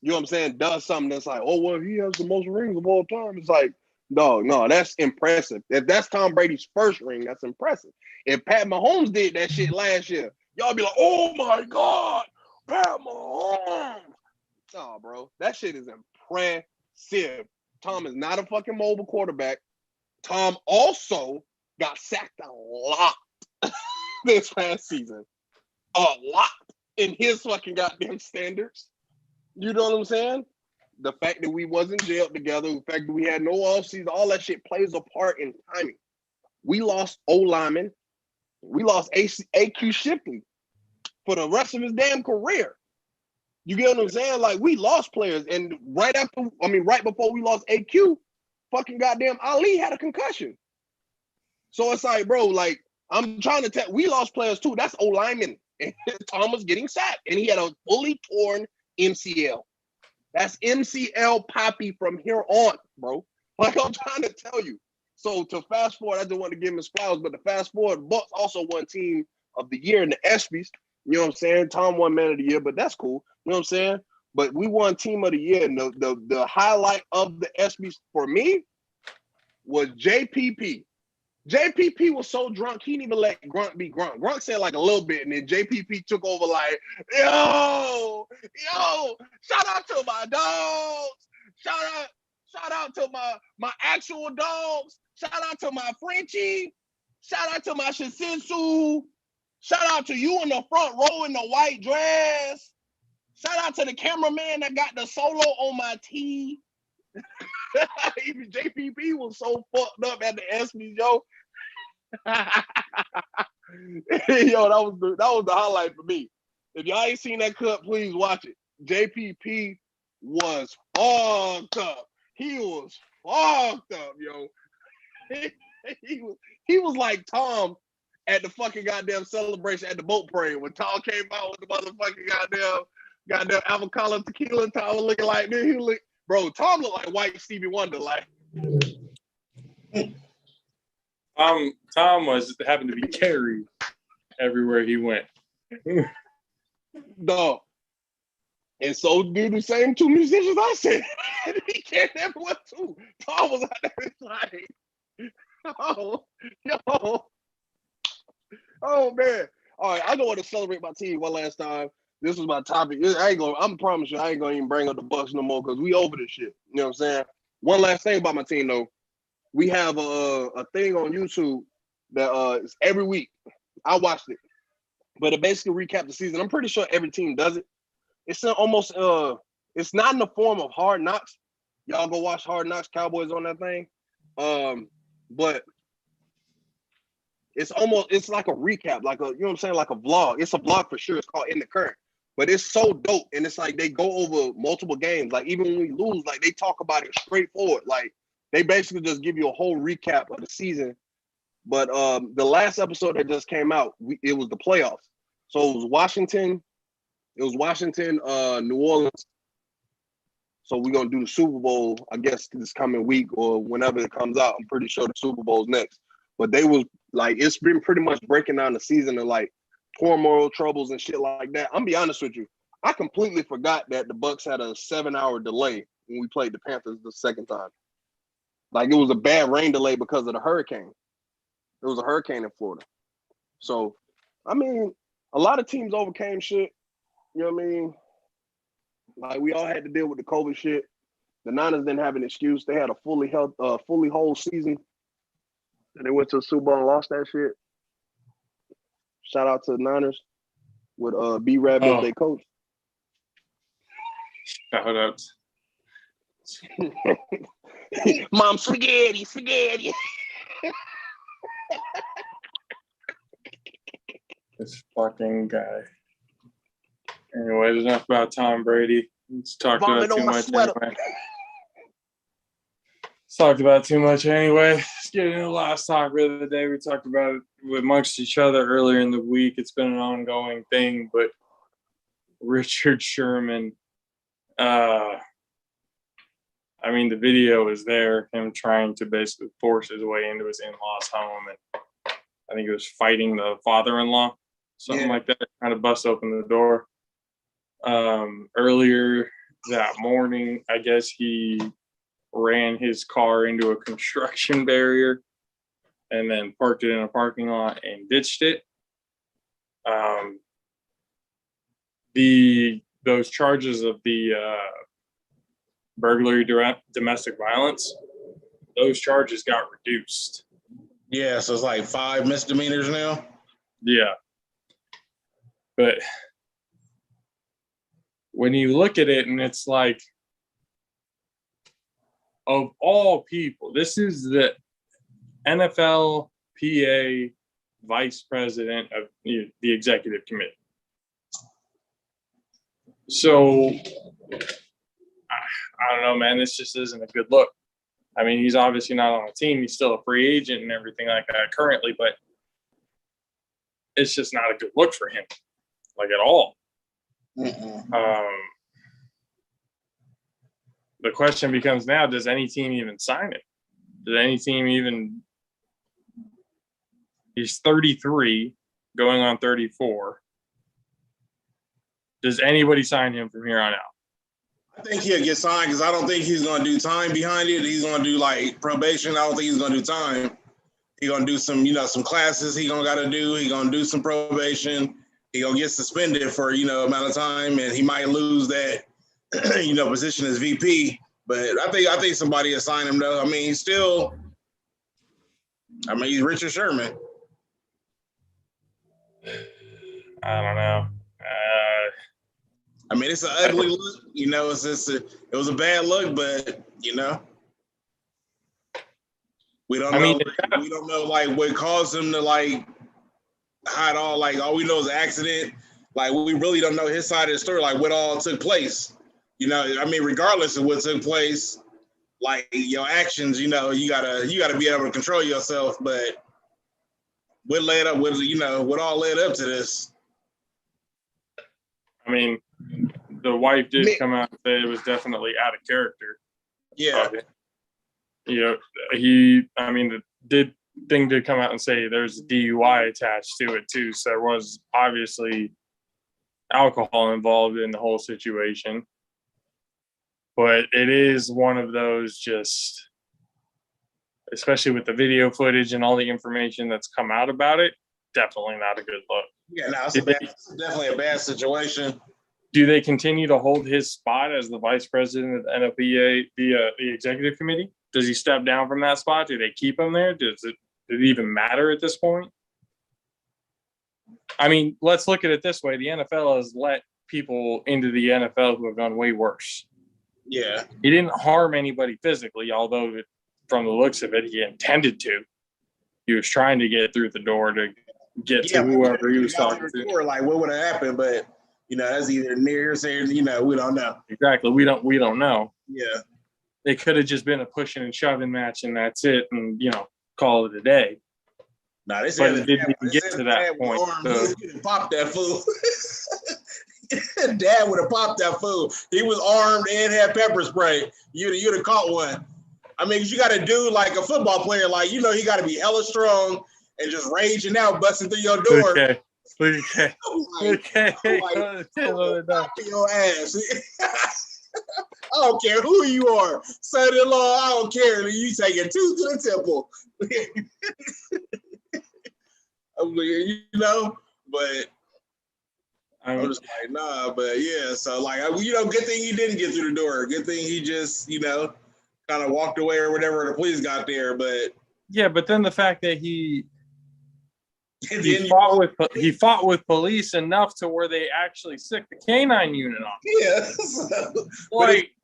Speaker 2: you know what I'm saying, does something that's like, oh, well, he has the most rings of all time. It's like, no, that's impressive. If that's Tom Brady's first ring, that's impressive. If Pat Mahomes did that shit last year, y'all be like, oh my God, Pat Mahomes. No, bro, that shit is impressive. Tom is not a fucking mobile quarterback. Tom also got sacked a lot this past season. A lot in his fucking goddamn standards. You know what I'm saying? The fact that we wasn't jailed together, the fact that we had no offseason, all that shit plays a part in timing. We lost O-lineman. We lost AQ Shipley for the rest of his damn career. You get what I'm saying? Like, we lost players. And right before we lost AQ, fucking goddamn Ali had a concussion. So it's like, bro, like, I'm trying to tell, we lost players too. That's O-lineman. And Tom was getting sacked. And he had a fully torn MCL. That's MCL Poppy from here on, bro. Like I'm trying to tell you. So to fast forward, I just want to give him his flowers, but to fast forward, Bucks also won Team of the Year in the ESPYs. You know what I'm saying? Tom won Man of the Year, but that's cool. You know what I'm saying? But we won Team of the Year. And the highlight of the ESPYs for me was JPP. JPP was so drunk, he didn't even let Grunt be Grunt. Grunt said like a little bit, and then JPP took over like, yo, shout out to my dogs. Shout out to my actual dogs. Shout out to my Frenchie. Shout out to my Shisensu. Shout out to you in the front row in the white dress. Shout out to the cameraman that got the solo on my tee. Even JPP was so fucked up at the ESPYs, yo. Yo, that was the highlight for me. If y'all ain't seen that cut, please watch it. JPP was fucked up. He was fucked up, yo. He was like Tom at the fucking goddamn celebration at the boat parade when Tom came out with the motherfucking goddamn avocado tequila. Tom was looking like this. Bro, Tom looked like white Stevie Wonder, like.
Speaker 1: Tom was happened to be carried everywhere he went.
Speaker 2: Dog. And so do the same two musicians I said. He can't everyone too. Tom was out there like, oh, yo. Oh man. All right, I don't want to celebrate my team one last time. This was my topic. I'm promise you, I ain't gonna even bring up the Bucks no more because we over this shit. You know what I'm saying? One last thing about my team though. We have a thing on YouTube that is every week. I watched it. But it basically recaps the season. I'm pretty sure every team does it. It's almost it's not in the form of Hard Knocks. Y'all go watch Hard Knocks, Cowboys on that thing. But it's like a recap, like you know what I'm saying, like a vlog. It's a vlog for sure. It's called In the Current. But it's so dope. And it's like they go over multiple games. Like even when we lose, like they talk about it straightforward. Like they basically just give you a whole recap of the season. But the last episode that just came out, it was the playoffs. So it was Washington, New Orleans. So we're gonna do the Super Bowl, I guess, this coming week or whenever it comes out. I'm pretty sure the Super Bowl's next. But they was like, it's been pretty much breaking down the season of like turmoil, troubles, and shit like that. I'm be honest with you, I completely forgot that the Bucks had a 7-hour delay when we played the Panthers the second time. Like it was a bad rain delay because of the hurricane. There was a hurricane in Florida. So, I mean, a lot of teams overcame shit. You know what I mean? Like we all had to deal with the COVID shit. The Niners didn't have an excuse. They had a fully whole season. And they went to the Super Bowl and lost that shit. Shout out to the Niners with B-Rab as their coach.
Speaker 1: Shout out.
Speaker 2: Mom, spaghetti.
Speaker 1: This fucking guy. Anyway, there's enough about Tom Brady. Let's talk about too much anyway. Talked about too much anyway. Let's get into the last talk of the day. We talked about it amongst each other earlier in the week. It's been an ongoing thing, but Richard Sherman, I mean, the video is there, him trying to basically force his way into his in-laws' home, and I think he was fighting the father-in-law, something like that, trying to bust open the door. Earlier that morning, I guess he ran his car into a construction barrier and then parked it in a parking lot and ditched it. Those charges of the burglary, domestic violence, those charges got reduced.
Speaker 3: Yeah, so it's like 5 misdemeanors now.
Speaker 1: Yeah. But when you look at it and it's like, of all people, this is the NFLPA vice president of the executive committee. So, I don't know, man. This just isn't a good look. I mean, he's obviously not on the team. He's still a free agent and everything like that currently, but it's just not a good look for him, like at all. The question becomes now, does any team even sign him? Does any team even – he's 33, going on 34. Does anybody sign him from here on out?
Speaker 3: I think he'll get signed because I don't think he's going to do time behind it. He's going to do like probation. I don't think he's going to do time. He's going to do some classes he's going to got to do. He's going to do some probation. He's going to get suspended for, amount of time, and he might lose that, position as VP. But I think somebody will sign him, though. I mean, he's Richard Sherman.
Speaker 1: I don't know.
Speaker 3: I mean, it's an ugly look. It was a bad look, but, we don't know. We don't know, like, what caused him to, like, how it all, like, all we know is an accident. Like, we really don't know his side of the story, like what all took place. You know, I mean, regardless of what took place, like your actions, you know, you gotta be able to control yourself. But what led up, what all led up to this?
Speaker 1: I mean, the wife did come out and say it was definitely out of character.
Speaker 3: Yeah.
Speaker 1: You know, the thing did come out and say there's a DUI attached to it too. So there was obviously alcohol involved in the whole situation. But it is one of those, just, especially with the video footage and all the information that's come out about it, definitely not a good look.
Speaker 3: Yeah, no, it's definitely a bad situation.
Speaker 1: Do they continue to hold his spot as the vice president of the NFPA, the executive committee? Does he step down from that spot? Do they keep him there? Does it even matter at this point? I mean, let's look at it this way. The NFL has let people into the NFL who have done way worse.
Speaker 3: Yeah.
Speaker 1: He didn't harm anybody physically, although from the looks of it, he intended to. He was trying to get through the door to get to whoever he was talking to.
Speaker 3: Like, what would have happened? But, you know, that's either near saying, you know, we don't know.
Speaker 1: Exactly. We don't know.
Speaker 3: Yeah.
Speaker 1: It could have just been a pushing and shoving match and that's it, and, you know, call it a day.
Speaker 3: Nah, they
Speaker 1: said it didn't even get to that point.
Speaker 3: So. Pop that fool. Dad would have popped that fool. He was armed and had pepper spray. You'd have caught one. I mean, you got to do like a football player, like, you know, you got to be hella strong and just raging out, busting through your door.
Speaker 1: Okay.
Speaker 3: Pop your ass. I don't care who you are, son-in-law. I don't care. You taking two to the temple. You know, but I'm just like, nah, but yeah. So like, you know, good thing he didn't get through the door. Good thing he just, you know, kind of walked away or whatever. The police got there, but
Speaker 1: yeah. But then the fact that he fought with police enough to where they actually sick the canine unit on.
Speaker 3: Yeah. Like,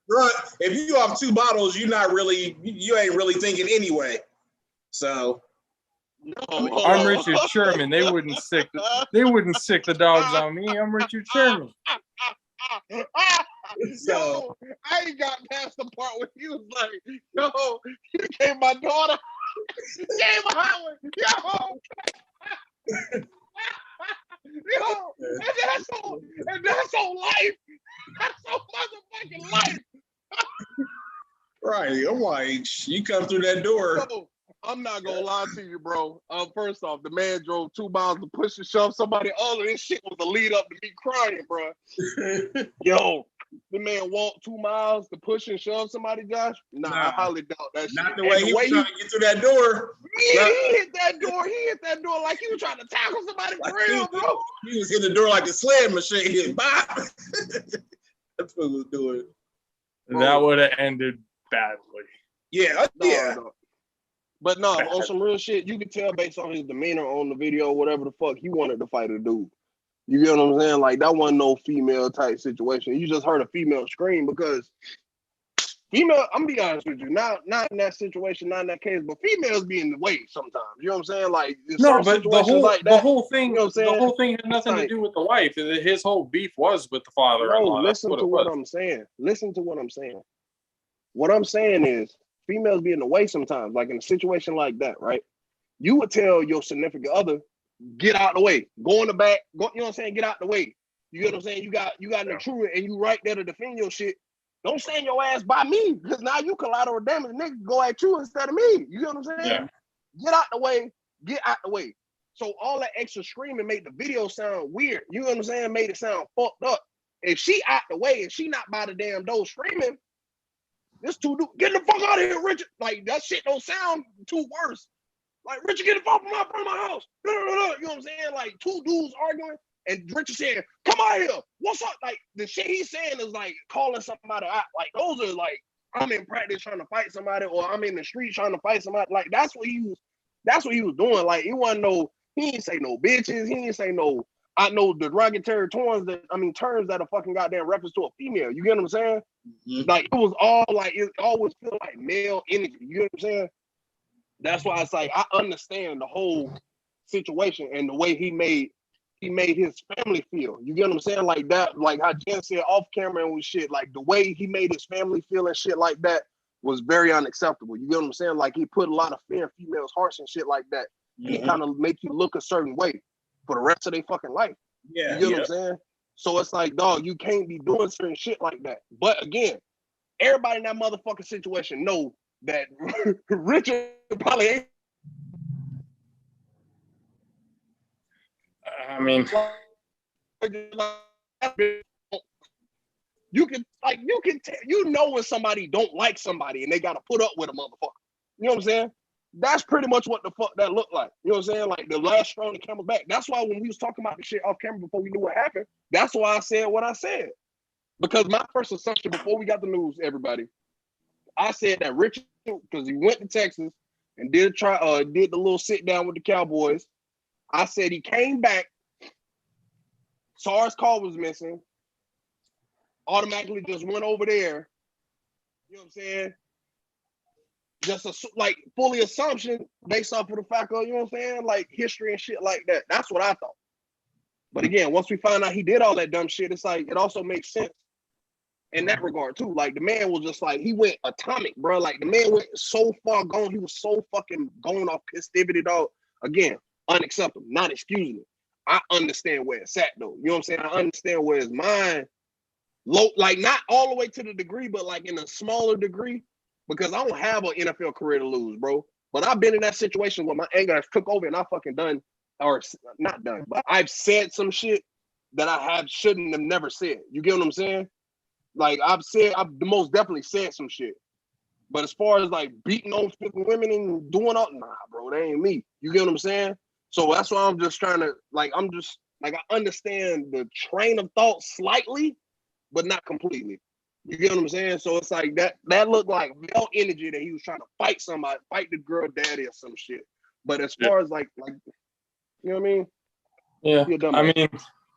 Speaker 3: if you have two bottles, you ain't really thinking anyway. So.
Speaker 1: I'm Richard Sherman. They wouldn't sick the dogs on me. I'm Richard Sherman.
Speaker 2: So I ain't got past the part where he was like, yo, you came my daughter. Came Howard. Yo, and that's on life. That's on motherfucking life.
Speaker 3: Right. I'm like, you come through that door.
Speaker 2: Yo, I'm not gonna lie to you, bro. First off, the man drove 2 miles to push and shove somebody. All of this shit was the lead up to me crying, bro. Yo, the man walked 2 miles to push and shove somebody, Josh? Nah, I highly doubt that shit.
Speaker 3: Not the way he was trying to get through that door.
Speaker 2: Yeah, he hit that door. He hit that door like he was trying to tackle somebody for real, bro.
Speaker 3: He was hitting the door like a sled machine. Bop. That's what he was doing.
Speaker 1: That would have ended badly.
Speaker 3: Yeah,
Speaker 2: No. But no, on some real shit, you can tell based on his demeanor on the video, whatever the fuck, he wanted to fight a dude. You get what I'm saying? Like, that wasn't no female type situation. You just heard a female scream because female, I'm gonna be honest with you, not in that situation, not in that case, but females be in the way sometimes. You know what I'm saying? Like,
Speaker 1: no, but the whole thing,
Speaker 2: you know what I'm saying?
Speaker 1: The whole thing had nothing to do with the wife. His whole beef was with the father-in-law.
Speaker 2: Listen to what I'm saying. Listen to what I'm saying. What I'm saying is, females be in the way sometimes, like in a situation like that, right? You would tell your significant other, get out the way, go in the back, go, you know what I'm saying? Get out the way. You get what I'm saying? You got an intruder and you right there to defend your shit. Don't stand your ass by me, because now you collateral damage. Niggas go at you instead of me. You get what I'm saying?
Speaker 1: Yeah.
Speaker 2: Get out the way, get out the way. So all that extra screaming made the video sound weird. You know what I'm saying? Made it sound fucked up. If she out the way and she not by the damn door screaming, this two dudes, get the fuck out of here, Richard. Like, that shit don't sound too worse. Like, Richard, get the fuck from my house. You know what I'm saying? Like, two dudes arguing, and Richard saying, come out here. What's up? Like, the shit he's saying is like calling somebody out. Like, those are like, I'm in practice trying to fight somebody, or I'm in the street trying to fight somebody. Like, that's what he was doing. Like, he ain't say no bitches. He ain't say no, I know derogatory terms that are fucking goddamn reference to a female. You get what I'm saying? Mm-hmm. Like, it was all like, it always feel like male energy. You know what I'm saying? That's why it's like, I understand the whole situation and the way he made his family feel. You get what I'm saying? Like that, like how Jen said off camera and shit, like the way he made his family feel and shit like that was very unacceptable. You get what I'm saying? Like he put a lot of fear in females' hearts and shit like that. And he kind of make you look a certain way for the rest of their fucking life.
Speaker 4: Yeah.
Speaker 2: You get what I'm saying? So it's like, dog, you can't be doing certain shit like that. But again, everybody in that motherfucking situation know that Richard probably ain't.
Speaker 1: I mean,
Speaker 2: you know when somebody don't like somebody and they gotta put up with a motherfucker. You know what I'm saying? That's pretty much what the fuck that looked like. You know what I'm saying? Like the last straw on the camel's back. That's why when we was talking about the shit off camera before we knew what happened, that's why I said what I said. Because my first assumption before we got the news, everybody, I said that Richard, because he went to Texas and did the little sit down with the Cowboys. I said he came back, saw his car was missing, automatically just went over there. You know what I'm saying? Just like fully assumption based off of the fact of, you know what I'm saying? Like history and shit like that. That's what I thought. But again, once we find out he did all that dumb shit, it's like, it also makes sense in that regard too. Like the man was just like, he went atomic, bro. Like the man went so far gone. He was so fucking going off festivity, dog. Again, unacceptable, not excusing it. I understand where it's at though. You know what I'm saying? I understand where his mind low, like not all the way to the degree, but like in a smaller degree, because I don't have an NFL career to lose, bro. But I've been in that situation where my anger has took over and I fucking done, or not done, but I've said some shit that I shouldn't have never said. You get what I'm saying? Like I've most definitely said some shit. But as far as like beating on women and doing all, nah, bro, that ain't me. You get what I'm saying? So that's why I'm just trying to, like, I understand the train of thought slightly, but not completely. You get what I'm saying? So it's like that looked like male energy that he was trying to fight somebody, fight the girl daddy or some shit. But as far as like, you know what I mean?
Speaker 1: Yeah. I mean,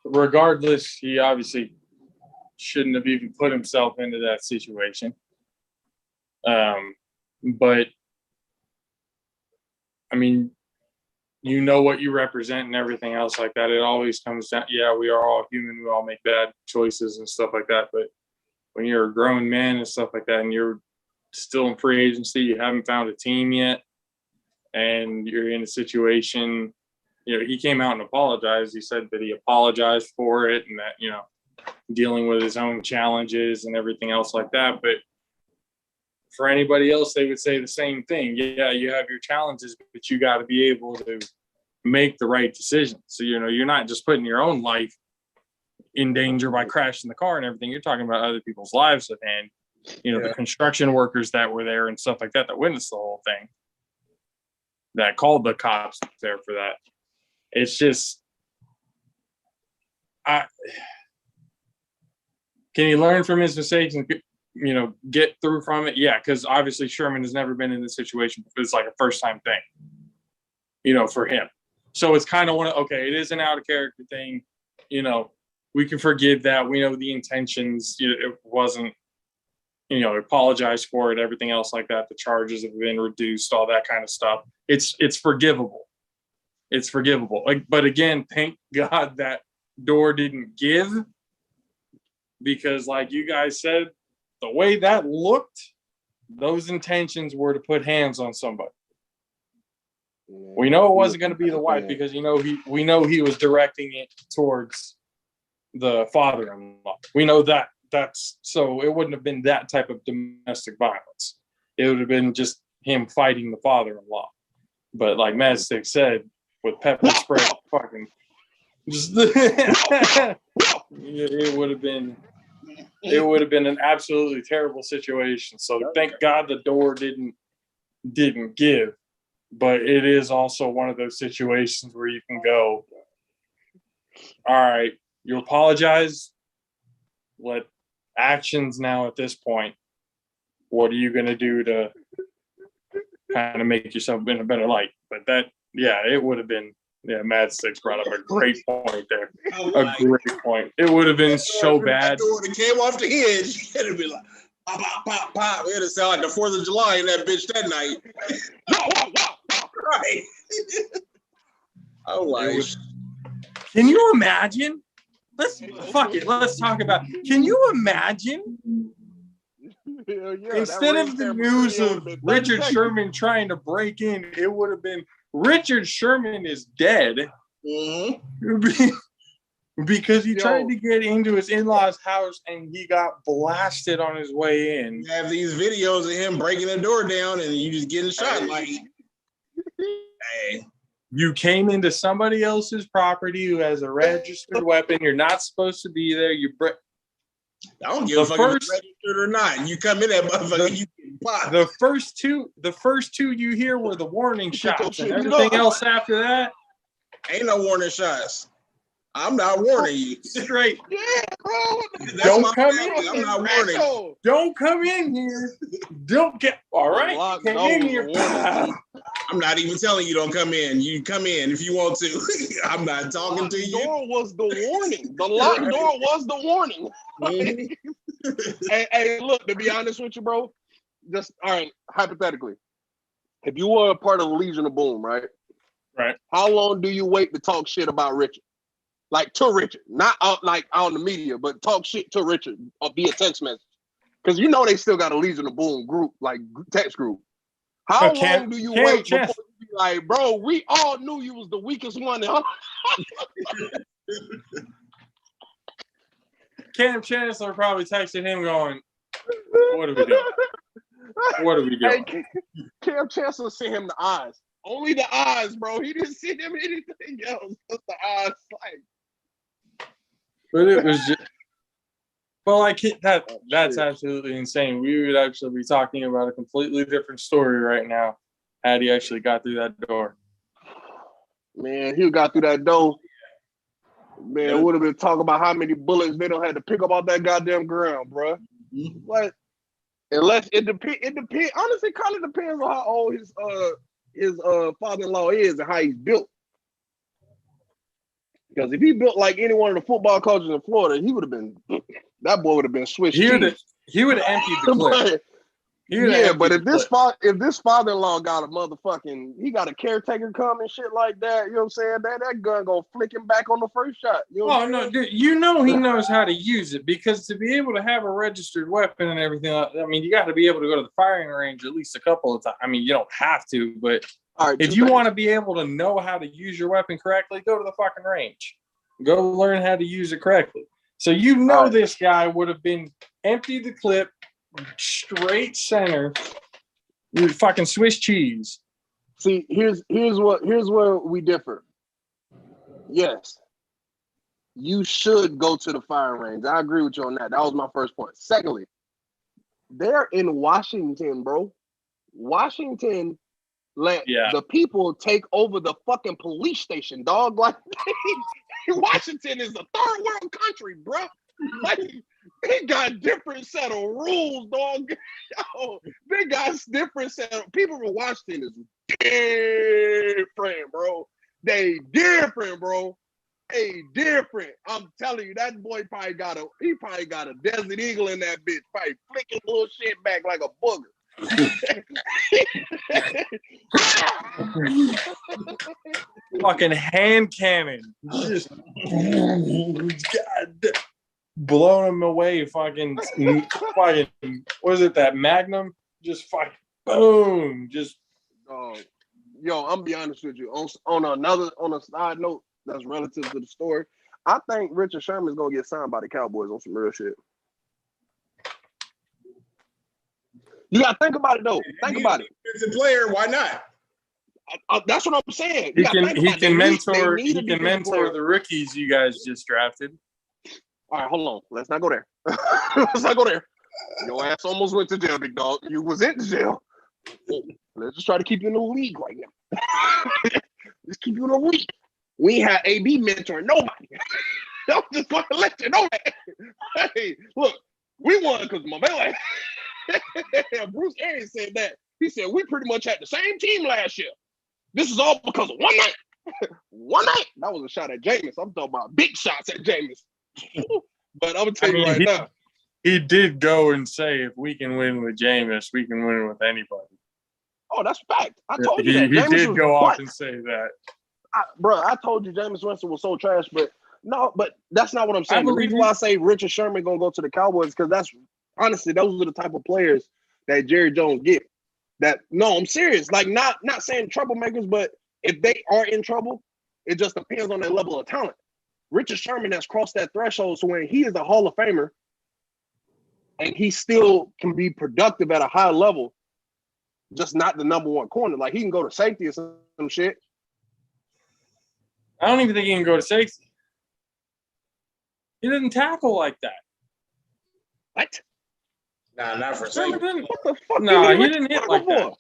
Speaker 1: regardless, he obviously shouldn't have even put himself into that situation. But I mean, you know what you represent and everything else like that. It always comes down, yeah, we are all human. We all make bad choices and stuff like that. But when you're a grown man and stuff like that, and you're still in free agency, you haven't found a team yet, and you're in a situation, you know, he came out and apologized. He said that he apologized for it and that, you know, dealing with his own challenges and everything else like that. But for anybody else, they would say the same thing. Yeah, you have your challenges, but you got to be able to make the right decisions. So, you know, you're not just putting your own life in danger by crashing the car and everything. You're talking about other people's lives and, you know, the construction workers that were there and stuff like that witnessed the whole thing, that called the cops there for that. It's just, can he learn from his mistakes and, you know, get through from it? Yeah, because obviously Sherman has never been in this situation. It's like a first time thing, you know, for him. So it's kind of it is an out of character thing. You know, we can forgive that. We know the intentions. You know, it wasn't, you know, apologize for it, everything else like that. The charges have been reduced, all that kind of stuff. It's forgivable. It's forgivable. Like, but again, thank God that door didn't give, because like you guys said, the way that looked, those intentions were to put hands on somebody. We know it wasn't going to be the wife, because we know he was directing it towards the father-in-law. We know that. So it wouldn't have been that type of domestic violence. It would have been just him fighting the father-in-law. But like Mad Stick said, with pepper spray, fucking just it would have been an absolutely terrible situation. So thank God the door didn't give. But it is also one of those situations where you can go, all right, you apologize. What actions now at this point? What are you going to do to kind of make yourself in a better light? But it would have been, Mad Six brought up a great point there. A great point. It would have been so bad.
Speaker 4: It came off the hinge. It'd be like, pop, pop, pop, pop. It'd sound like the 4th of July in that bitch that night. Right. I'm like,
Speaker 1: can you imagine? Fuck it. Let's talk about. Can you imagine? Instead of the news of Richard Sherman trying to break in, it would have been Richard Sherman is dead.
Speaker 4: mm-hmm.
Speaker 1: Because he tried to get into his in-laws' house and he got blasted on his way in.
Speaker 4: You have these videos of him breaking the door down and you just getting shot. Like, hey.
Speaker 1: You came into somebody else's property who has a registered weapon. You're not supposed to be there. I
Speaker 4: don't give a fuck if it's registered or not. You come in that motherfucker, you get popped.
Speaker 1: The first two you hear were the warning shots, and everything else after that
Speaker 4: ain't no warning shots. I'm not warning you.
Speaker 1: Straight.
Speaker 2: Yeah, bro.
Speaker 1: Don't come in.
Speaker 4: I'm not warning you.
Speaker 1: Don't come in here. Don't get. All right. Came in here.
Speaker 4: I'm not even telling you don't come in. You come in if you want to. I'm not talking to you.
Speaker 2: The door was the warning. The locked door was the warning. Hey, look, to be honest with you, bro, just all right, hypothetically, if you were a part of the Legion of Boom, right?
Speaker 1: Right.
Speaker 2: How long do you wait to talk shit about Richard? Like to Richard, not out like on the media, but talk shit to Richard via text message. Because you know they still got a Legion of Boom group, like text group. How long do you wait before you be like, bro, we all knew you was the weakest one.
Speaker 1: Cam Chancellor probably texted him going, what are we doing? What are we doing?
Speaker 2: Hey, Cam Chancellor sent him the eyes. Only the eyes, bro. He didn't send him anything else. Just the eyes. Like,
Speaker 1: but it was just, well, like that's absolutely insane. We would actually be talking about a completely different story right now had he actually got through that door.
Speaker 2: Man, he got through that door. Man, would have been talking about how many bullets they don't have to pick up off that goddamn ground, bro. What? Unless it depends. Honestly, kind of depends on how old his father-in-law is and how he's built. Because if he built like any one of the football coaches in Florida, that boy would have been switched.
Speaker 1: He would have emptied the clip.
Speaker 2: But if this father-in-law got he got a caretaker come and shit like that, you know what I'm saying? That gun gonna flick him back on the first shot. You know
Speaker 1: no, dude, he knows how to use it, because to be able to have a registered weapon and everything, I mean, you got to be able to go to the firing range at least a couple of times. I mean, you don't have to, but if you want to be able to know how to use your weapon correctly, go to the fucking range. Go learn how to use it correctly. So this guy would have been emptied the clip, straight center, with fucking Swiss cheese.
Speaker 2: See, here's where we differ. Yes, you should go to the firing range. I agree with you on that. That was my first point. Secondly, they're in Washington, bro. Washington let the people take over the fucking police station, dog. Like, Washington is a third world country, bro. Like, they got different set of rules, dog. Yo, they got different set of people from Washington is different, bro. They different, bro. They different. I'm telling you, that boy probably got a Desert Eagle in that bitch, probably flicking little shit back like a booger.
Speaker 1: Fucking hand cannon, just God, blowing him away. Fucking, what is it? That Magnum, just fucking boom, just.
Speaker 2: Yo, I'm be honest with you. On a side note that's relative to the story, I think Richard Sherman's gonna get signed by the Cowboys on some real shit. You gotta think about it though. Think about it.
Speaker 4: It's a player. Why not?
Speaker 2: That's what I'm saying.
Speaker 1: He can mentor the rookies you guys just drafted.
Speaker 2: All right, hold on. Let's not go there. Let's not go there. Your ass almost went to jail, big dog. You was in jail. Let's just try to keep you in the league right now. Let's keep you in the league. We ain't had AB mentoring nobody. I'm just going to let you know that. Hey, look, we won because my man. Bruce Arians said that. He said, we pretty much had the same team last year. This is all because of one night. One night. That was a shot at Jameis. I'm talking about big shots at Jameis. But I'm going to tell you right now.
Speaker 1: He did go and say, if we can win with Jameis, we can win with anybody.
Speaker 2: Oh, that's fact. I told you that.
Speaker 1: He did go off and say that.
Speaker 2: I told you Jameis Winston was so trash, but no, but that's not what I'm saying. The reason why I say Richard Sherman gonna go to the Cowboys because that's honestly those are the type of players that Jerry Jones get. That no, I'm serious. Like not saying troublemakers, but if they are in trouble, it just depends on their level of talent. Richard Sherman has crossed that threshold, so when he is a Hall of Famer, and he still can be productive at a high level, just not the number one corner. Like he can go to safety or some shit.
Speaker 1: I don't even think he can go to safety. He didn't tackle like that.
Speaker 2: What?
Speaker 4: Nah, not for safety.
Speaker 2: What the fuck?
Speaker 1: No, he didn't hit like that.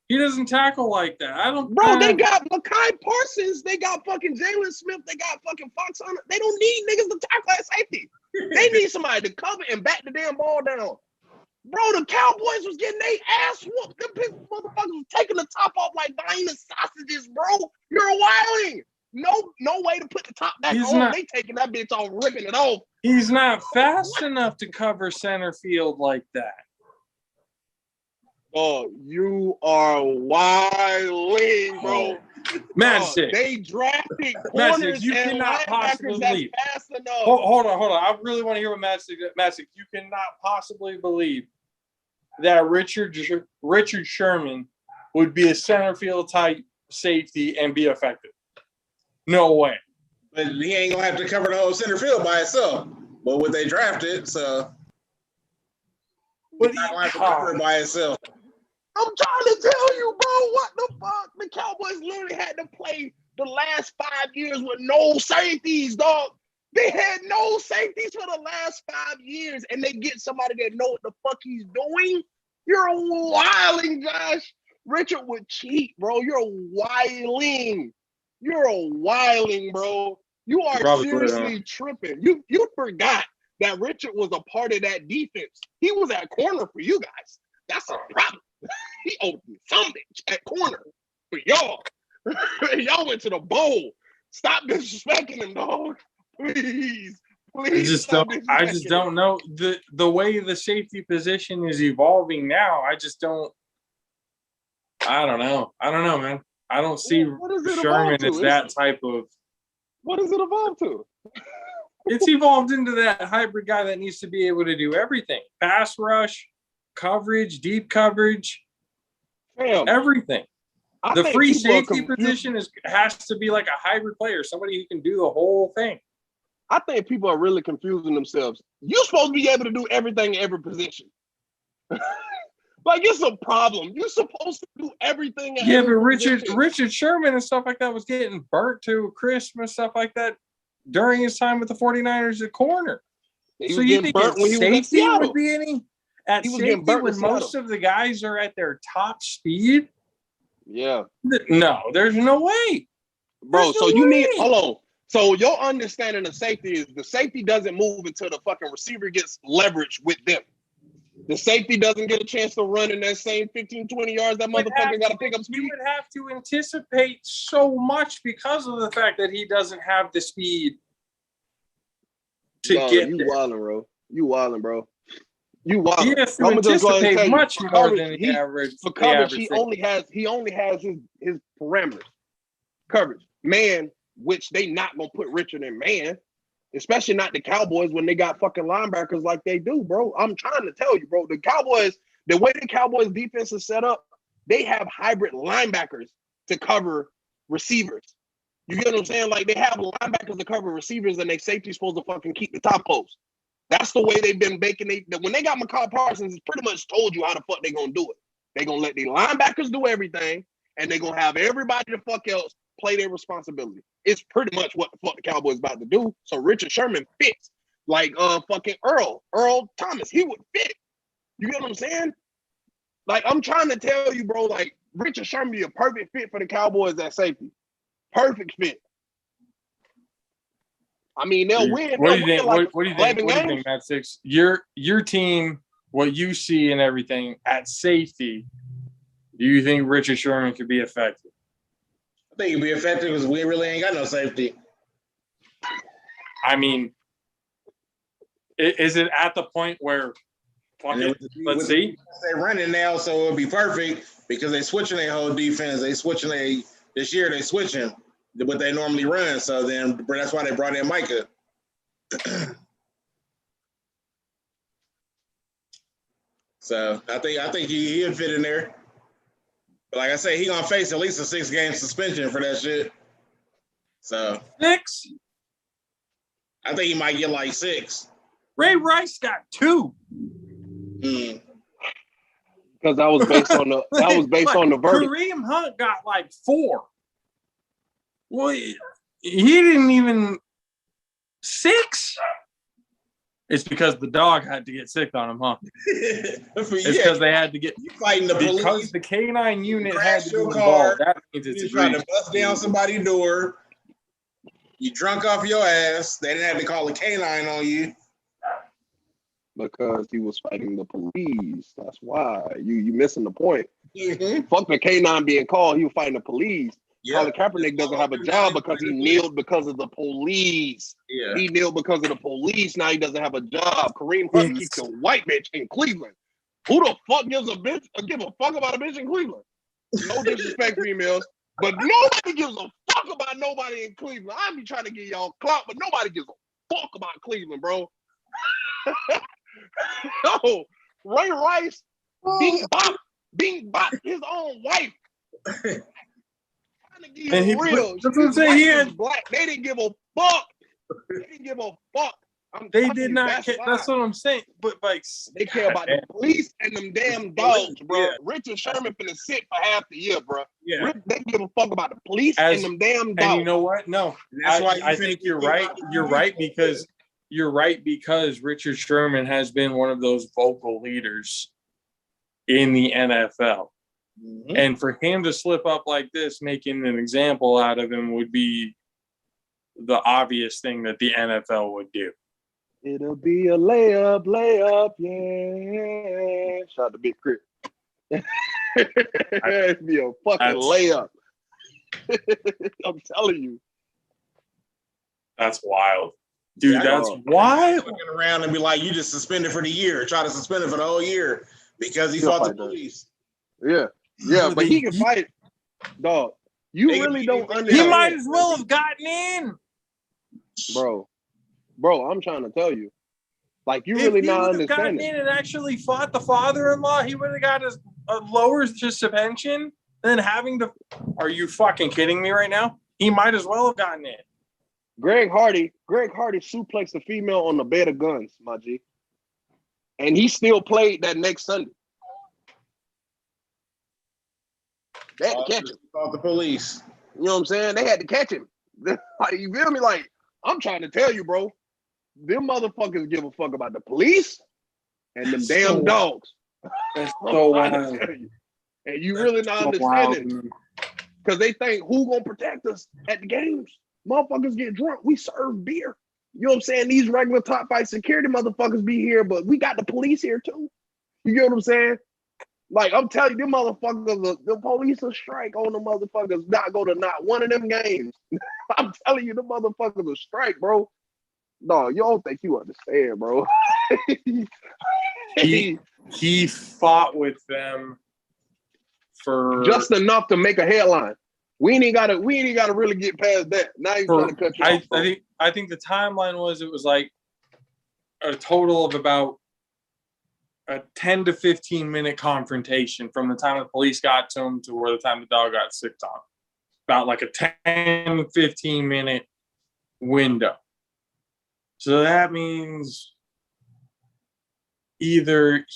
Speaker 1: He doesn't tackle like that. I don't.
Speaker 2: Bro, they got Mekhi Parsons. They got fucking Jalen Smith. They got fucking Fox on it. They don't need niggas to tackle at safety. They need somebody to cover and back the damn ball down. Bro, the Cowboys was getting their ass whooped. Them motherfuckers was taking the top off like Vienna sausages, bro. You're wilding. No way to put the top back on. They taking that bitch off, ripping it off.
Speaker 1: He's not fast enough to cover center field like that.
Speaker 2: Oh, you are wilding, bro.
Speaker 1: Magic.
Speaker 2: They drafted corners
Speaker 1: you
Speaker 2: and
Speaker 1: cannot possibly believe.
Speaker 2: Fast enough.
Speaker 1: Hold on. I really want to hear what Magic. You cannot possibly believe that Richard Sherman would be a center field type safety and be effective. No way.
Speaker 4: But he ain't gonna have to cover the whole center field by itself. But what they drafted, so he's not gonna have to cover it by itself.
Speaker 2: I'm trying to tell you, bro, what the fuck? The Cowboys literally had to play the last 5 years with no safeties, dog. They had no safeties for the last 5 years, and they get somebody that know what the fuck he's doing. You're wilding, Josh. Richard would cheat, bro. You're wilding. You're a wilding, bro. You are seriously tripping. You forgot that Richard was a part of that defense. He was at corner for you guys. That's a problem. He opened some bitch at corner for y'all. Y'all went to the bowl. Stop disrespecting him, dog. Please.
Speaker 1: I just don't know the way the safety position is evolving now. I don't know, man. I don't see Sherman as that type of.
Speaker 2: What does it evolve to?
Speaker 1: It's evolved into that hybrid guy that needs to be able to do everything: pass rush, coverage, deep coverage, everything. The free safety position has to be like a hybrid player, somebody who can do the whole thing.
Speaker 2: I think people are really confusing themselves. You're supposed to be able to do everything in every position. Like, it's a problem. You're supposed to do everything.
Speaker 1: Yeah, but Richard Sherman and stuff like that was getting burnt to crisp and stuff like that during his time with the 49ers at corner. So you think safety would be any? At safety when most of the guys are at their top speed?
Speaker 2: Yeah.
Speaker 1: No, there's no way.
Speaker 2: Bro, so you need – hold on. So your understanding of safety is the safety doesn't move until the fucking receiver gets leverage with them. The safety doesn't get a chance to run in that same 15, 20 yards. That motherfucker got to pick up speed.
Speaker 1: You would have to anticipate so much because of the fact that he doesn't have the speed to get
Speaker 2: you
Speaker 1: there.
Speaker 2: Wilding, bro. You wilding, bro. You wilding.
Speaker 1: He has to anticipate much more than the average.
Speaker 2: For coverage, he only has his parameters. Coverage. Man, which they not going to put Richard in man. Especially not the Cowboys when they got fucking linebackers like they do, bro. I'm trying to tell you, bro. The Cowboys, the way the Cowboys defense is set up, they have hybrid linebackers to cover receivers. You get what I'm saying? Like, they have linebackers to cover receivers and they safety's supposed to fucking keep the top post. That's the way they've been making it. When they got Mekhi Parsons, it's pretty much told you how the fuck they gonna do it. They gonna let the linebackers do everything, and they gonna have everybody the fuck else play their responsibility. It's pretty much what the fuck the Cowboys about to do. So Richard Sherman fits like fucking Earl Thomas. He would fit. You get what I'm saying? Like, I'm trying to tell you, bro, like, Richard Sherman be a perfect fit for the Cowboys at safety. Perfect fit. I mean, they'll win.
Speaker 1: What do you think? What do you think, Matt Six? Your team, what you see and everything at safety, do you think Richard Sherman could be effective?
Speaker 4: I think he'd be effective because we really ain't got no safety.
Speaker 1: I mean, is it at the point where let's see?
Speaker 4: They're running now, so it'll be perfect because they're switching their whole defense. This year they switching. what they normally run. So then that's why they brought in Micah. So I think he'll fit in there. But like I say, he gonna face at least a 6-game suspension for that shit. So
Speaker 1: 6.
Speaker 4: I think he might get like 6.
Speaker 1: Ray Rice got 2.
Speaker 4: Mm.
Speaker 2: Because that was based on the verdict.
Speaker 1: Kareem Hunt got like 4. Well, he didn't even 6. It's because the dog had to get sick on him, huh? It's because they had to get
Speaker 4: you fighting the police.
Speaker 1: Because the canine unit had to be
Speaker 4: your
Speaker 1: involved.
Speaker 4: car.
Speaker 1: That means it's
Speaker 4: You trying to bust down somebody's door. You drunk off your ass. They didn't have to call a canine on you.
Speaker 2: Because he was fighting the police. That's why. You missing the point.
Speaker 4: Mm-hmm.
Speaker 2: Fuck the canine being called. He was fighting the police.
Speaker 4: Yep.
Speaker 2: Colin Kaepernick doesn't have a job because he kneeled because of the police.
Speaker 4: Yeah.
Speaker 2: He kneeled because of the police. Now he doesn't have a job. Kareem Hunt keeps a white bitch in Cleveland. Who the fuck give a fuck about a bitch in Cleveland? No disrespect, females, but nobody gives a fuck about nobody in Cleveland. I be trying to get y'all clout, but nobody gives a fuck about Cleveland, bro. No, Ray Rice, Bing Bop, his own wife.
Speaker 1: And he,
Speaker 2: real.
Speaker 1: That's what I'm saying. He had
Speaker 2: black. They didn't give a fuck. They didn't give a fuck.
Speaker 1: They did not care. That's what I'm saying. But like,
Speaker 2: they care about the police and them damn dogs, bro. Yeah. Richard Sherman finna sit for half the year, bro.
Speaker 1: Yeah.
Speaker 2: They give a fuck about the police and them damn dogs.
Speaker 1: And you know what? No, that's why I think you're right. You're right because Richard Sherman has been one of those vocal leaders in the NFL. Mm-hmm. And for him to slip up like this, making an example out of him would be the obvious thing that the NFL would do.
Speaker 2: It'll be a layup, yeah. Shout out to Big Crit. It'll be a fucking layup. I'm telling you.
Speaker 1: That's wild. Dude, that's wild.
Speaker 4: Looking around and be like, you just suspended for the year. Try to suspend it for the whole year because he fought the police.
Speaker 2: Yeah. Yeah, but he can fight. Dog, you really don't understand.
Speaker 1: He might as well have gotten in.
Speaker 2: Bro, I'm trying to tell you. Like, you really not understanding. If he would have gotten in
Speaker 1: and actually fought the father-in-law, he would have got a lower suspension than having to... Are you fucking kidding me right now? He might as well have gotten in.
Speaker 2: Greg Hardy suplexed a female on the bed of guns, my G. And he still played that next Sunday. They had to catch him.
Speaker 4: Called the police.
Speaker 2: You know what I'm saying? They had to catch him. Like, you feel me? Like, I'm trying to tell you, bro. Them motherfuckers give a fuck about the police and them damn dogs.
Speaker 1: That's so wild.
Speaker 2: And you really not understanding. Because they think, who gonna protect us at the games? Motherfuckers get drunk. We serve beer. You know what I'm saying? These regular top fight security motherfuckers be here, but we got the police here too. You get what I'm saying? Like, I'm telling you, them motherfuckers, the police will strike on the motherfuckers, not go to not one of them games. I'm telling you, the motherfuckers will strike, bro. No, you don't think you understand, bro.
Speaker 1: he fought with them for
Speaker 2: just enough to make a headline. We ain't gotta really get past that. Now you're trying to cut you off.
Speaker 1: I think the timeline was it was like a total of about a 10 to 15 minute confrontation from the time the police got to him to where the time the dog got sicked on. About like a 10, 15 minute window. So that means either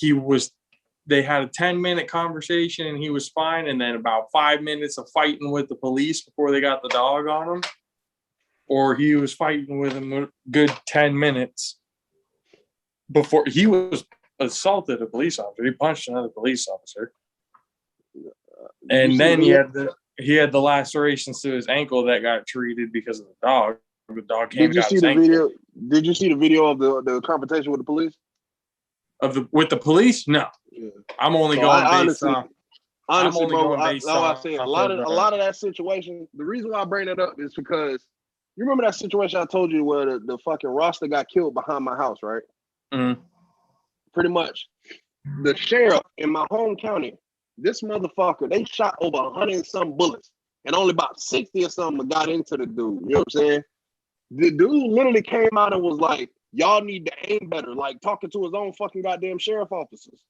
Speaker 1: they had a 10-minute conversation and he was fine, and then about 5 minutes of fighting with the police before they got the dog on him, or he was fighting with him a good 10 minutes before he was assaulted a police officer. He punched another police officer. And then he had the lacerations to his ankle that got treated because of the dog. The dog came.
Speaker 2: Did you see the video? Did you see the video of the confrontation with the police?
Speaker 1: With the police? No. Yeah. I'm only going based on.
Speaker 2: Honestly, bro, I say a lot of that situation. The reason why I bring that up is because you remember that situation I told you where the fucking roster got killed behind my house, right?
Speaker 1: Mm-hmm.
Speaker 2: Pretty much. The sheriff in my home county, this motherfucker, they shot over 100 and some bullets and only about 60 or something got into the dude. You know what I'm saying? The dude literally came out and was like, y'all need to aim better, like talking to his own fucking goddamn sheriff officers.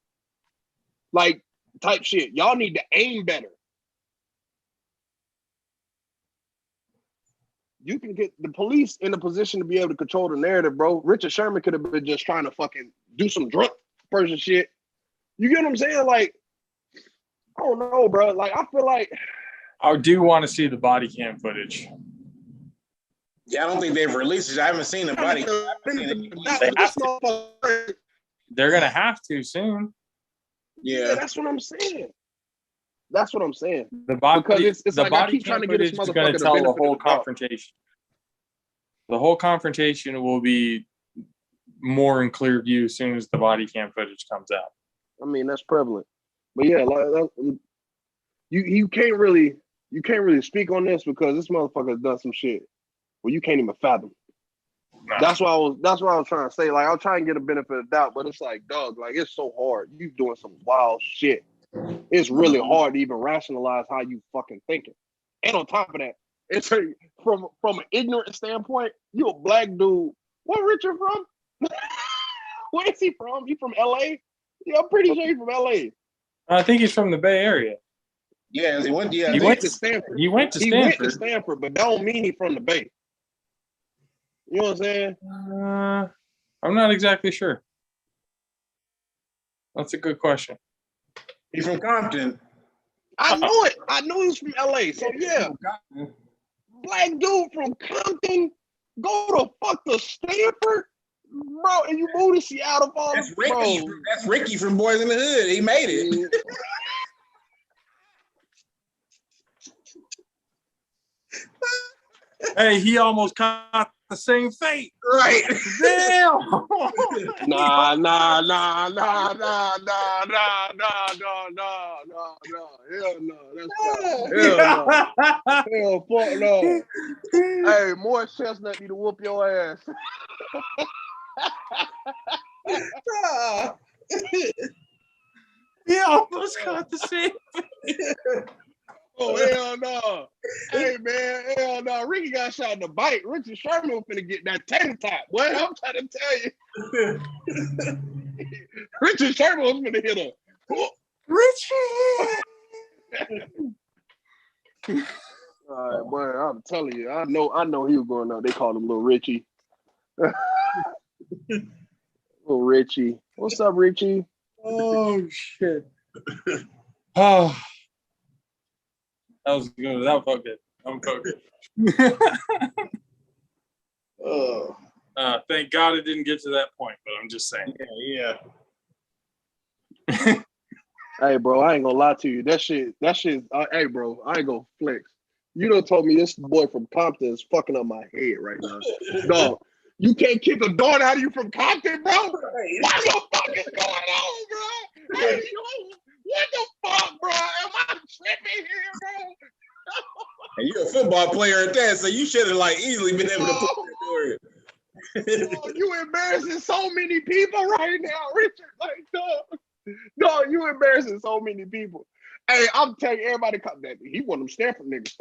Speaker 2: Like, type shit. Y'all need to aim better. You can get the police in a position to be able to control the narrative, bro. Richard Sherman could have been just trying to fucking do some drunk person shit. You get what I'm saying? Like, I don't know, bro. Like, I feel like
Speaker 1: I do want to see the body cam footage.
Speaker 4: Yeah, I don't think they've released it. I haven't seen the body.
Speaker 1: They're gonna have to soon.
Speaker 2: Yeah, that's what I'm saying. That's what I'm saying.
Speaker 1: The body,
Speaker 2: because it's
Speaker 1: the
Speaker 2: like I
Speaker 1: body
Speaker 2: keep
Speaker 1: cam
Speaker 2: trying to get this
Speaker 1: footage is going to tell the whole confrontation. The whole confrontation will be more in clear view as soon as the body cam footage comes out.
Speaker 2: I mean, that's prevalent, but yeah, like you can't really speak on this because this motherfucker done some shit where you can't even fathom.
Speaker 1: Nah.
Speaker 2: That's what I was trying to say. Like, I'll try and get a benefit of doubt, but it's like, dog, like, it's so hard. You doing some wild shit. It's really hard to even rationalize how you fucking thinking. And on top of that, it's from an ignorant standpoint, you a black dude. Where Richard from? Where is he from? You from LA? Yeah, I'm pretty sure he's from LA.
Speaker 1: I think he's from the Bay Area.
Speaker 4: Yeah, he went
Speaker 2: to Stanford.
Speaker 1: He went to Stanford,
Speaker 2: but that don't mean he's from the Bay. You know what I'm saying?
Speaker 1: I'm not exactly sure. That's a good question.
Speaker 4: He's from Compton.
Speaker 2: I know it. I knew he was from LA. So yeah, black dude from Compton go to fuck to Stanford, bro, and you move to Seattle, bro.
Speaker 4: That's Ricky. That's Ricky from Boys in the Hood. He made it.
Speaker 1: Hey, he almost caught the same fate.
Speaker 4: Right.
Speaker 1: Damn.
Speaker 2: Nah. Hell no. That's not. Hell fuck no. Hey, more chestnut need to whoop your ass.
Speaker 1: He almost caught the same fate.
Speaker 2: Oh, hell no. Hey, man, hell no. Ricky got shot in the bite. Richard Sherman was finna get that tater tot. Boy, I'm trying to tell you. Richard Sherman was finna hit her.
Speaker 1: Richie!
Speaker 2: All right, boy, I'm telling you. I know he was going up. They called him Little Richie. Little Richie. What's up, Richie?
Speaker 1: Oh, shit. Oh. That was good. That felt good. I'm focused. Thank God it didn't get to that point, but I'm just saying.
Speaker 4: Yeah.
Speaker 2: Hey, bro, I ain't gonna lie to you. That shit. Hey, bro, I ain't gonna flex. You done told me this boy from Compton is fucking up my head right now. Dog, you can't kick a daughter out of you from Compton, bro? What the fuck is going on, bro? Hey, yo, what the fuck, bro? Am I tripping here, bro?
Speaker 4: And you're a football player at that, so you should have like easily been able to put that door.
Speaker 2: You embarrassing so many people right now, Richard. Like, dog, you embarrassing so many people. Hey, I'm telling everybody, that he one of them Stanford niggas.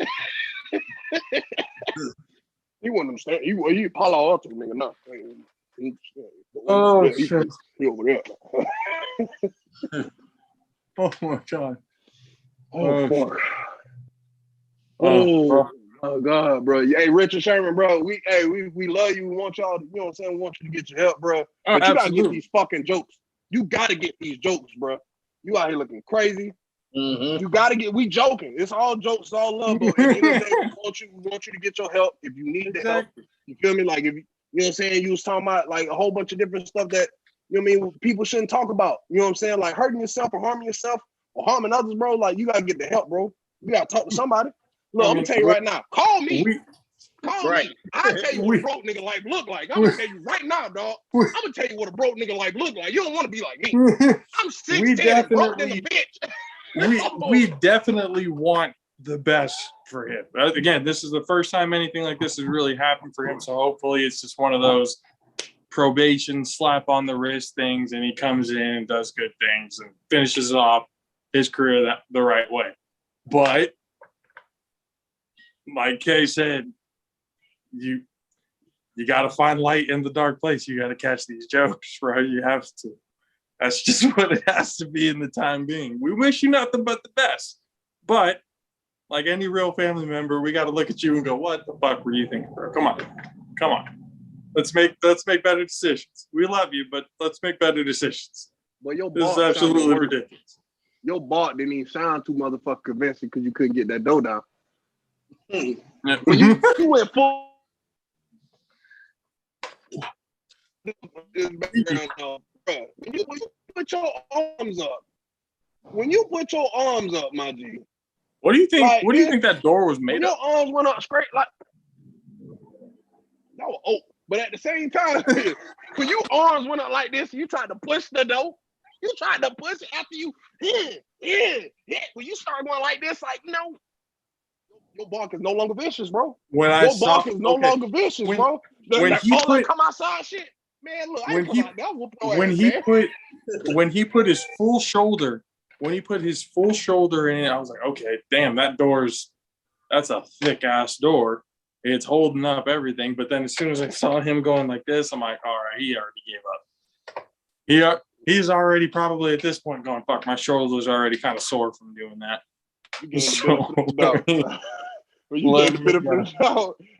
Speaker 2: He one of them Stanford. He Palo Alto nigga, no.
Speaker 1: Oh,
Speaker 2: shit. He over there.
Speaker 1: Oh my God.
Speaker 2: Oh, fuck. Oh God, bro. Hey, Richard Sherman, bro. We love you. We want y'all, you know what I'm saying? We want you to get your help, bro. But you gotta get these fucking jokes. You gotta get these jokes, bro. You out here looking crazy.
Speaker 4: Mm-hmm.
Speaker 2: You gotta get. We joking. It's all jokes, it's all love. But at the end of the day, we want you to get your help if you need the help. You feel me? Like if you know what I'm saying. You was talking about like a whole bunch of different stuff that you know what I mean. People shouldn't talk about. You know what I'm saying? Like hurting yourself or harming yourself or harming others, bro. Like you gotta get the help, bro. You gotta talk to somebody. Look, I'm gonna tell you right now. Call me. Call me. I'll tell you what a broke nigga life look like. I'm gonna tell you right now, dog. I'm gonna tell you what a broke nigga life look like. You don't want to be like me. I'm 6'10" and broke in the bitch.
Speaker 1: we definitely want the best for him. Again, this is the first time anything like this has really happened for him. So hopefully it's just one of those probation slap on the wrist things, and he comes in and does good things and finishes off his career the right way. But like Kay said, you got to find light in the dark place. You got to catch these jokes, bro. You have to. That's just what it has to be in the time being. We wish you nothing but the best. But like any real family member, we got to look at you and go, what the fuck were you thinking, bro? Come on. Let's make better decisions. We love you, but let's make better decisions.
Speaker 2: But your
Speaker 1: This is
Speaker 2: bark
Speaker 1: absolutely
Speaker 2: sounded worse.
Speaker 1: ridiculous.
Speaker 2: Your bark didn't even sound too motherfucking convincing because you couldn't get that dough down.
Speaker 1: Yeah.
Speaker 2: When you went full. When you put your arms up, my G.
Speaker 1: What do you think?
Speaker 2: Like,
Speaker 1: what do you think that door was made
Speaker 2: your
Speaker 1: of?
Speaker 2: arms went up straight like that was open. But at the same time, when your arms went up like this, you tried to push the door. You tried to push it after you. When you start going like this, like your bark is no longer vicious, bro.
Speaker 1: When
Speaker 2: your bark is no longer vicious, bro.
Speaker 1: When he put
Speaker 2: come outside shit, man. Look,
Speaker 1: when he put his full shoulder, in it, I was like, okay, damn, that's a thick ass door. It's holding up everything. But then as soon as I saw him going like this, I'm like, all right, he already gave up. He's already probably at this point going, fuck, my shoulder's already kind of sore from doing that.
Speaker 2: I'm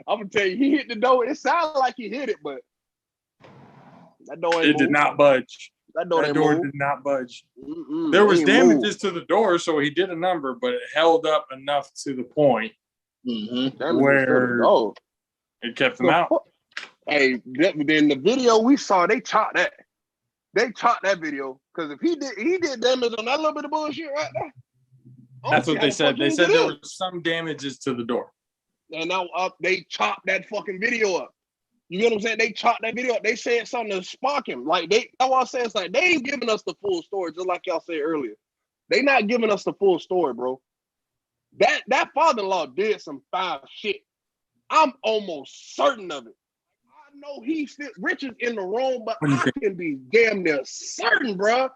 Speaker 2: gonna tell you, he hit the door. It sounded like he hit it, but that door ain't
Speaker 1: did not budge.
Speaker 2: That door
Speaker 1: did not budge. There was damages to the door, so he did a number, but it held up enough to the point where it kept him out.
Speaker 2: Hey, then the video we saw, they chopped that. They chopped that video because if he did damage on that little bit of bullshit right there.
Speaker 1: That's what they said. They said there were some damages to the door.
Speaker 2: And now they chopped that fucking video up. You get what I'm saying? They chopped that video up. They said something to spark him. Like that's what I'm saying. It's like they ain't giving us the full story, just like y'all said earlier. They not giving us the full story, bro. That father-in-law did some foul shit. I'm almost certain of it. I know Richard's in the wrong, but I can be damn near certain, bro.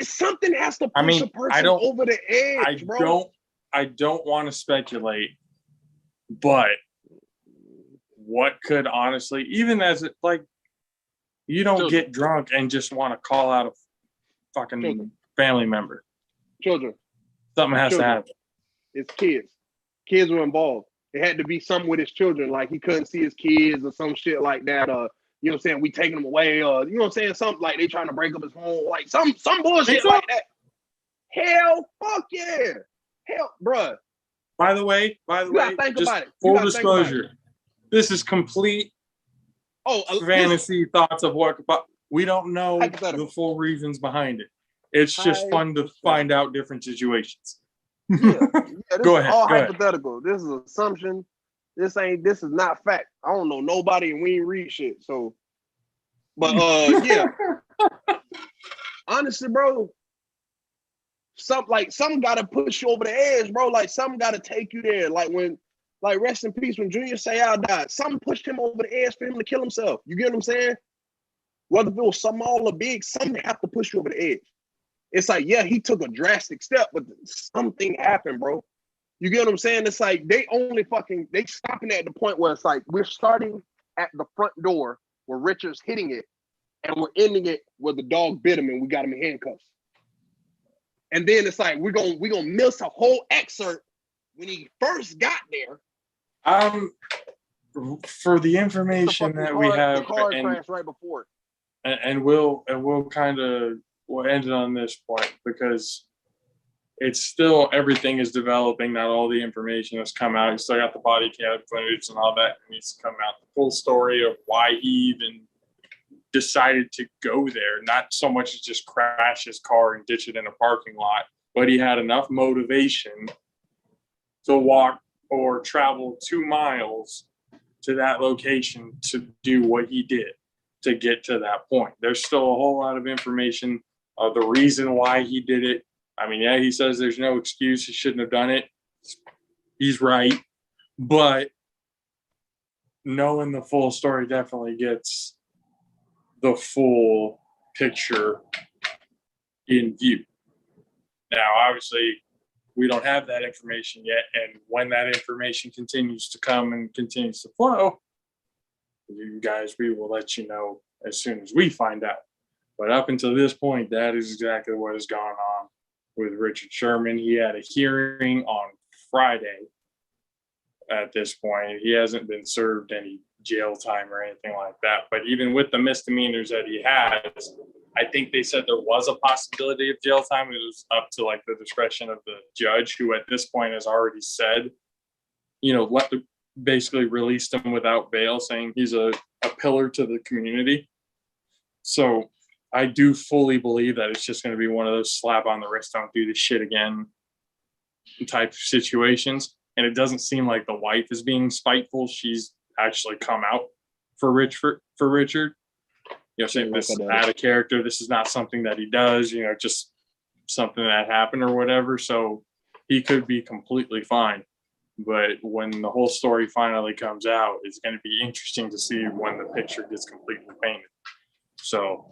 Speaker 2: Something has to push a person over the edge, bro.
Speaker 1: I don't want to speculate, but what could honestly, even as it like, you don't get drunk and just want to call out a fucking family member.
Speaker 2: Something has
Speaker 1: to happen.
Speaker 2: It's kids. Kids were involved. It had to be something with his children, like he couldn't see his kids or some shit like that. You know what I'm saying? We taking them away, or you know what I'm saying? Something like they trying to break up his home, like some bullshit like that. Hell, fuck yeah. Hell, bruh.
Speaker 1: By the way, just full disclosure. This is complete fantasy thoughts of what we don't know the full reasons behind it. It's just fun to find out different situations. Go ahead.
Speaker 2: All hypothetical. This is assumption. This is not fact. I don't know nobody and we ain't read shit. So, but yeah. Honestly, bro, some gotta push you over the edge, bro. Like something gotta take you there. Like rest in peace when Junior Seau died. Something pushed him over the edge for him to kill himself. You get what I'm saying? Whether it was small or big, something have to push you over the edge. It's like, yeah, he took a drastic step, but something happened, bro. You get what I'm saying? It's like they stopping at the point where it's like we're starting at the front door where Richard's hitting it, and we're ending it where the dog bit him and we got him in handcuffs. And then it's like we're gonna miss a whole excerpt when he first got there.
Speaker 1: For the information that we have,
Speaker 2: right before it.
Speaker 1: And we'll end it on this point because it's still, everything is developing. Not all the information has come out. You still got the body cam footage and all that needs to come out. The full story of why he even decided to go there. Not so much as just crash his car and ditch it in a parking lot, but he had enough motivation to walk or travel 2 miles to that location to do what he did to get to that point. There's still a whole lot of information of the reason why he did it. I mean, yeah, he says there's no excuse. He shouldn't have done it. He's right. But knowing the full story definitely gets the full picture in view. Now, obviously, we don't have that information yet. And when that information continues to come and continues to flow, you guys, we will let you know as soon as we find out. But up until this point, that is exactly what has gone on with Richard Sherman. He had a hearing on Friday. At this point, he hasn't been served any jail time or anything like that. But even with the misdemeanors that he has, I think they said there was a possibility of jail time. It was up to like the discretion of the judge, who at this point has already said, basically released him without bail, saying he's a pillar to the community. So I do fully believe that it's just going to be one of those slap on the wrist, don't do this shit again type of situations. And it doesn't seem like the wife is being spiteful. She's actually come out for Richard. Saying this is out of character. This is not something that he does, just something that happened or whatever. So he could be completely fine. But when the whole story finally comes out, it's going to be interesting to see when the picture gets completely painted. So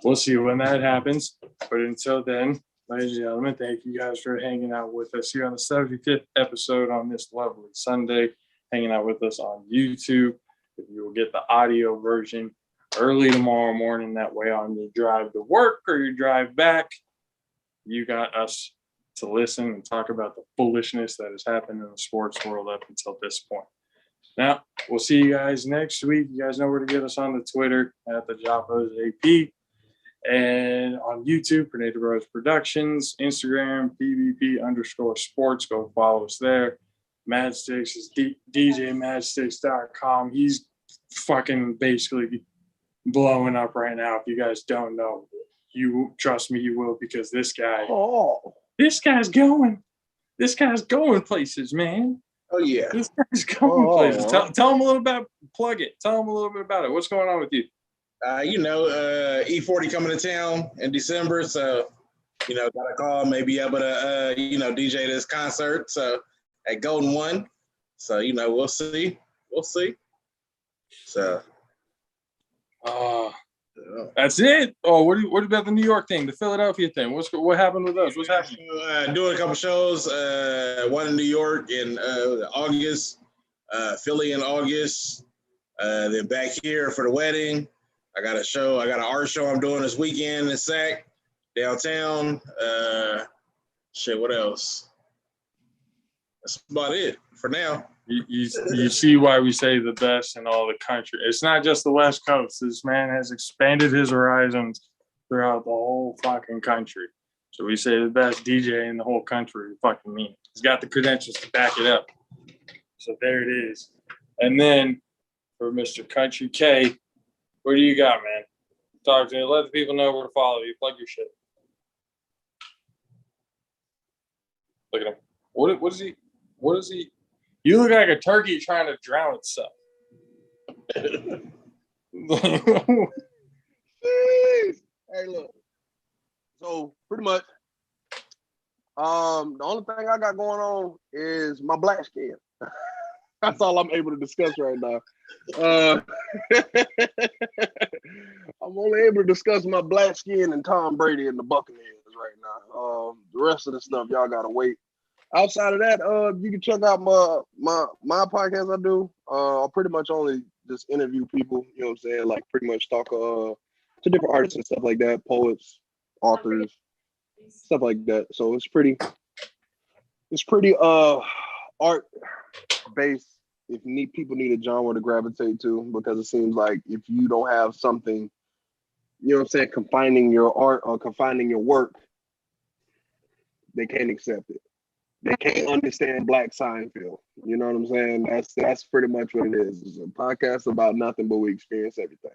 Speaker 1: we'll see when that happens. But until then, ladies and gentlemen, thank you guys for hanging out with us here on the 75th episode on this lovely Sunday, hanging out with us on YouTube. If you will get the audio version early tomorrow morning, that way on your drive to work or your drive back, you got us to listen and talk about the foolishness that has happened in the sports world up until this point. Now, we'll see you guys next week. You guys know where to get us on the Twitter at the JAFFO's AP, and on YouTube, Tornado Bros Productions, Instagram, PvP_sports. Go follow us there. Mad Sticks is DJMadSticks.com. He's fucking basically blowing up right now. If you guys don't know, you trust me, you will, because this guy's going places, man.
Speaker 4: Oh yeah,
Speaker 1: this guy's going places. Tell him a little about, plug it. Tell him a little bit about it. What's going on with you?
Speaker 4: E40 coming to town in December, so got a call, maybe able to DJ this concert. So at Golden One, so we'll see. So.
Speaker 1: That's it. Oh, what about the New York thing, the Philadelphia thing? What happened with those? What's happening?
Speaker 4: Doing a couple shows. One in New York in August, Philly in August. Then back here for the wedding. I got an art show I'm doing this weekend in Sac, downtown. What else? That's about it for now.
Speaker 1: You see why we say the best in all the country. It's not just the West Coast. This man has expanded his horizons throughout the whole fucking country. So we say the best DJ in the whole country. We fucking mean it. He's got the credentials to back it up. So there it is. And then for Mr. Country K, what do you got, man? Talk to me. Let the people know where to follow you. Plug your shit. Look at him. What is he? You look like a turkey trying to drown itself.
Speaker 2: Hey, look. So pretty much, the only thing I got going on is my black skin. That's all I'm able to discuss right now. I'm only able to discuss my black skin and Tom Brady and the Buccaneers right now. The rest of the stuff, y'all gotta wait. Outside of that, you can check out my podcast I do. I pretty much only just interview people, you know what I'm saying? Like pretty much talk to different artists and stuff like that, poets, authors, stuff like that. So it's pretty art based. If people need a genre to gravitate to, because it seems like if you don't have something, you know what I'm saying, confining your art or confining your work, they can't accept it. They can't understand Black Seinfeld. You know what I'm saying? That's pretty much what it is. It's a podcast about nothing, but we experience everything.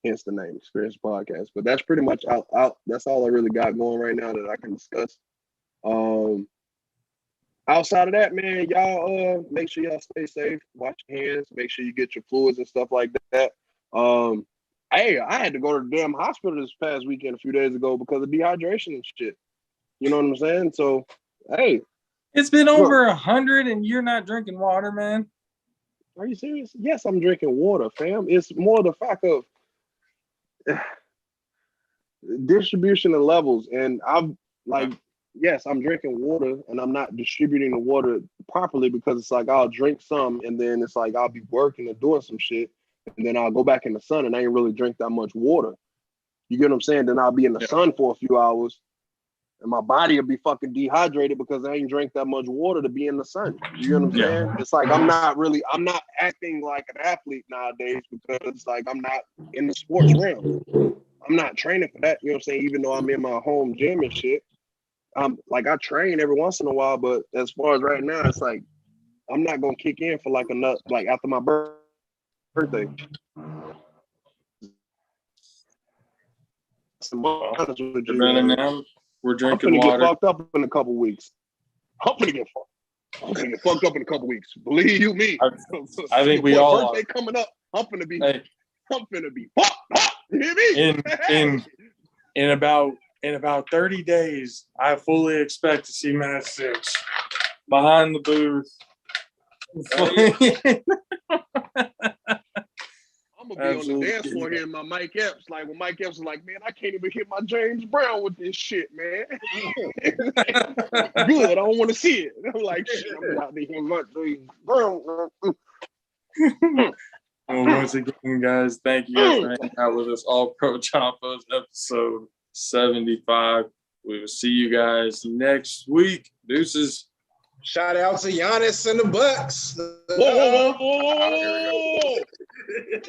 Speaker 2: Hence the name, Experience Podcast. But that's pretty much out. That's all I really got going right now that I can discuss. Outside of that, man, y'all make sure y'all stay safe. Wash your hands. Make sure you get your fluids and stuff like that. Hey, I had to go to the damn hospital this past weekend a few days ago because of dehydration and shit. You know what I'm saying? So, hey.
Speaker 1: It's been over 100 and you're not drinking water, man.
Speaker 2: Are you serious? Yes, I'm drinking water, fam. It's more the fact of distribution and levels. And I'm like, yes, I'm drinking water and I'm not distributing the water properly because it's like I'll drink some and then it's like I'll be working and doing some shit and then I'll go back in the sun and I ain't really drink that much water. You get what I'm saying? Then I'll be in the sun for a few hours and my body will be fucking dehydrated because I ain't drank that much water to be in the sun. You get what I'm saying? It's like I'm not acting like an athlete nowadays because it's like I'm not in the sports realm. I'm not training for that, you know what I'm saying? Even though I'm in my home gym and shit. Like I train every once in a while, but as far as right now, it's like I'm not gonna kick in for like after my birthday.
Speaker 1: We're drinking
Speaker 2: I'm gonna
Speaker 1: water.
Speaker 2: get fucked up in a couple weeks. I'm gonna get fucked up in a couple weeks. Believe you me.
Speaker 1: I think we all
Speaker 2: birthday coming up. I'm gonna be fucked. You hear me?
Speaker 1: In about 30 days, I fully expect to see Matt 6 behind the booth.
Speaker 2: I'm gonna be on the dance floor hearing my Mike Epps. Like when Mike Epps is like, man, I can't even hit my James Brown with this shit, man. Good, I don't want to see it. I'm like, shit, I'm out there hitting my James Brown.
Speaker 1: Well, once again, guys, thank you guys for hanging out with us. All Pro Chaffos episode 75. We will see you guys next week. Deuces.
Speaker 3: Shout out to Giannis and the Bucks.
Speaker 2: Whoa.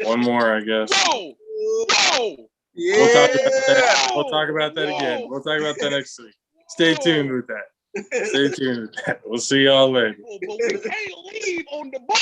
Speaker 1: One more, I guess.
Speaker 2: Whoa.
Speaker 3: Yeah.
Speaker 1: We'll talk about that again. We'll talk about that next week. Stay tuned with that. We'll see y'all later.
Speaker 2: But we can't leave on the ball.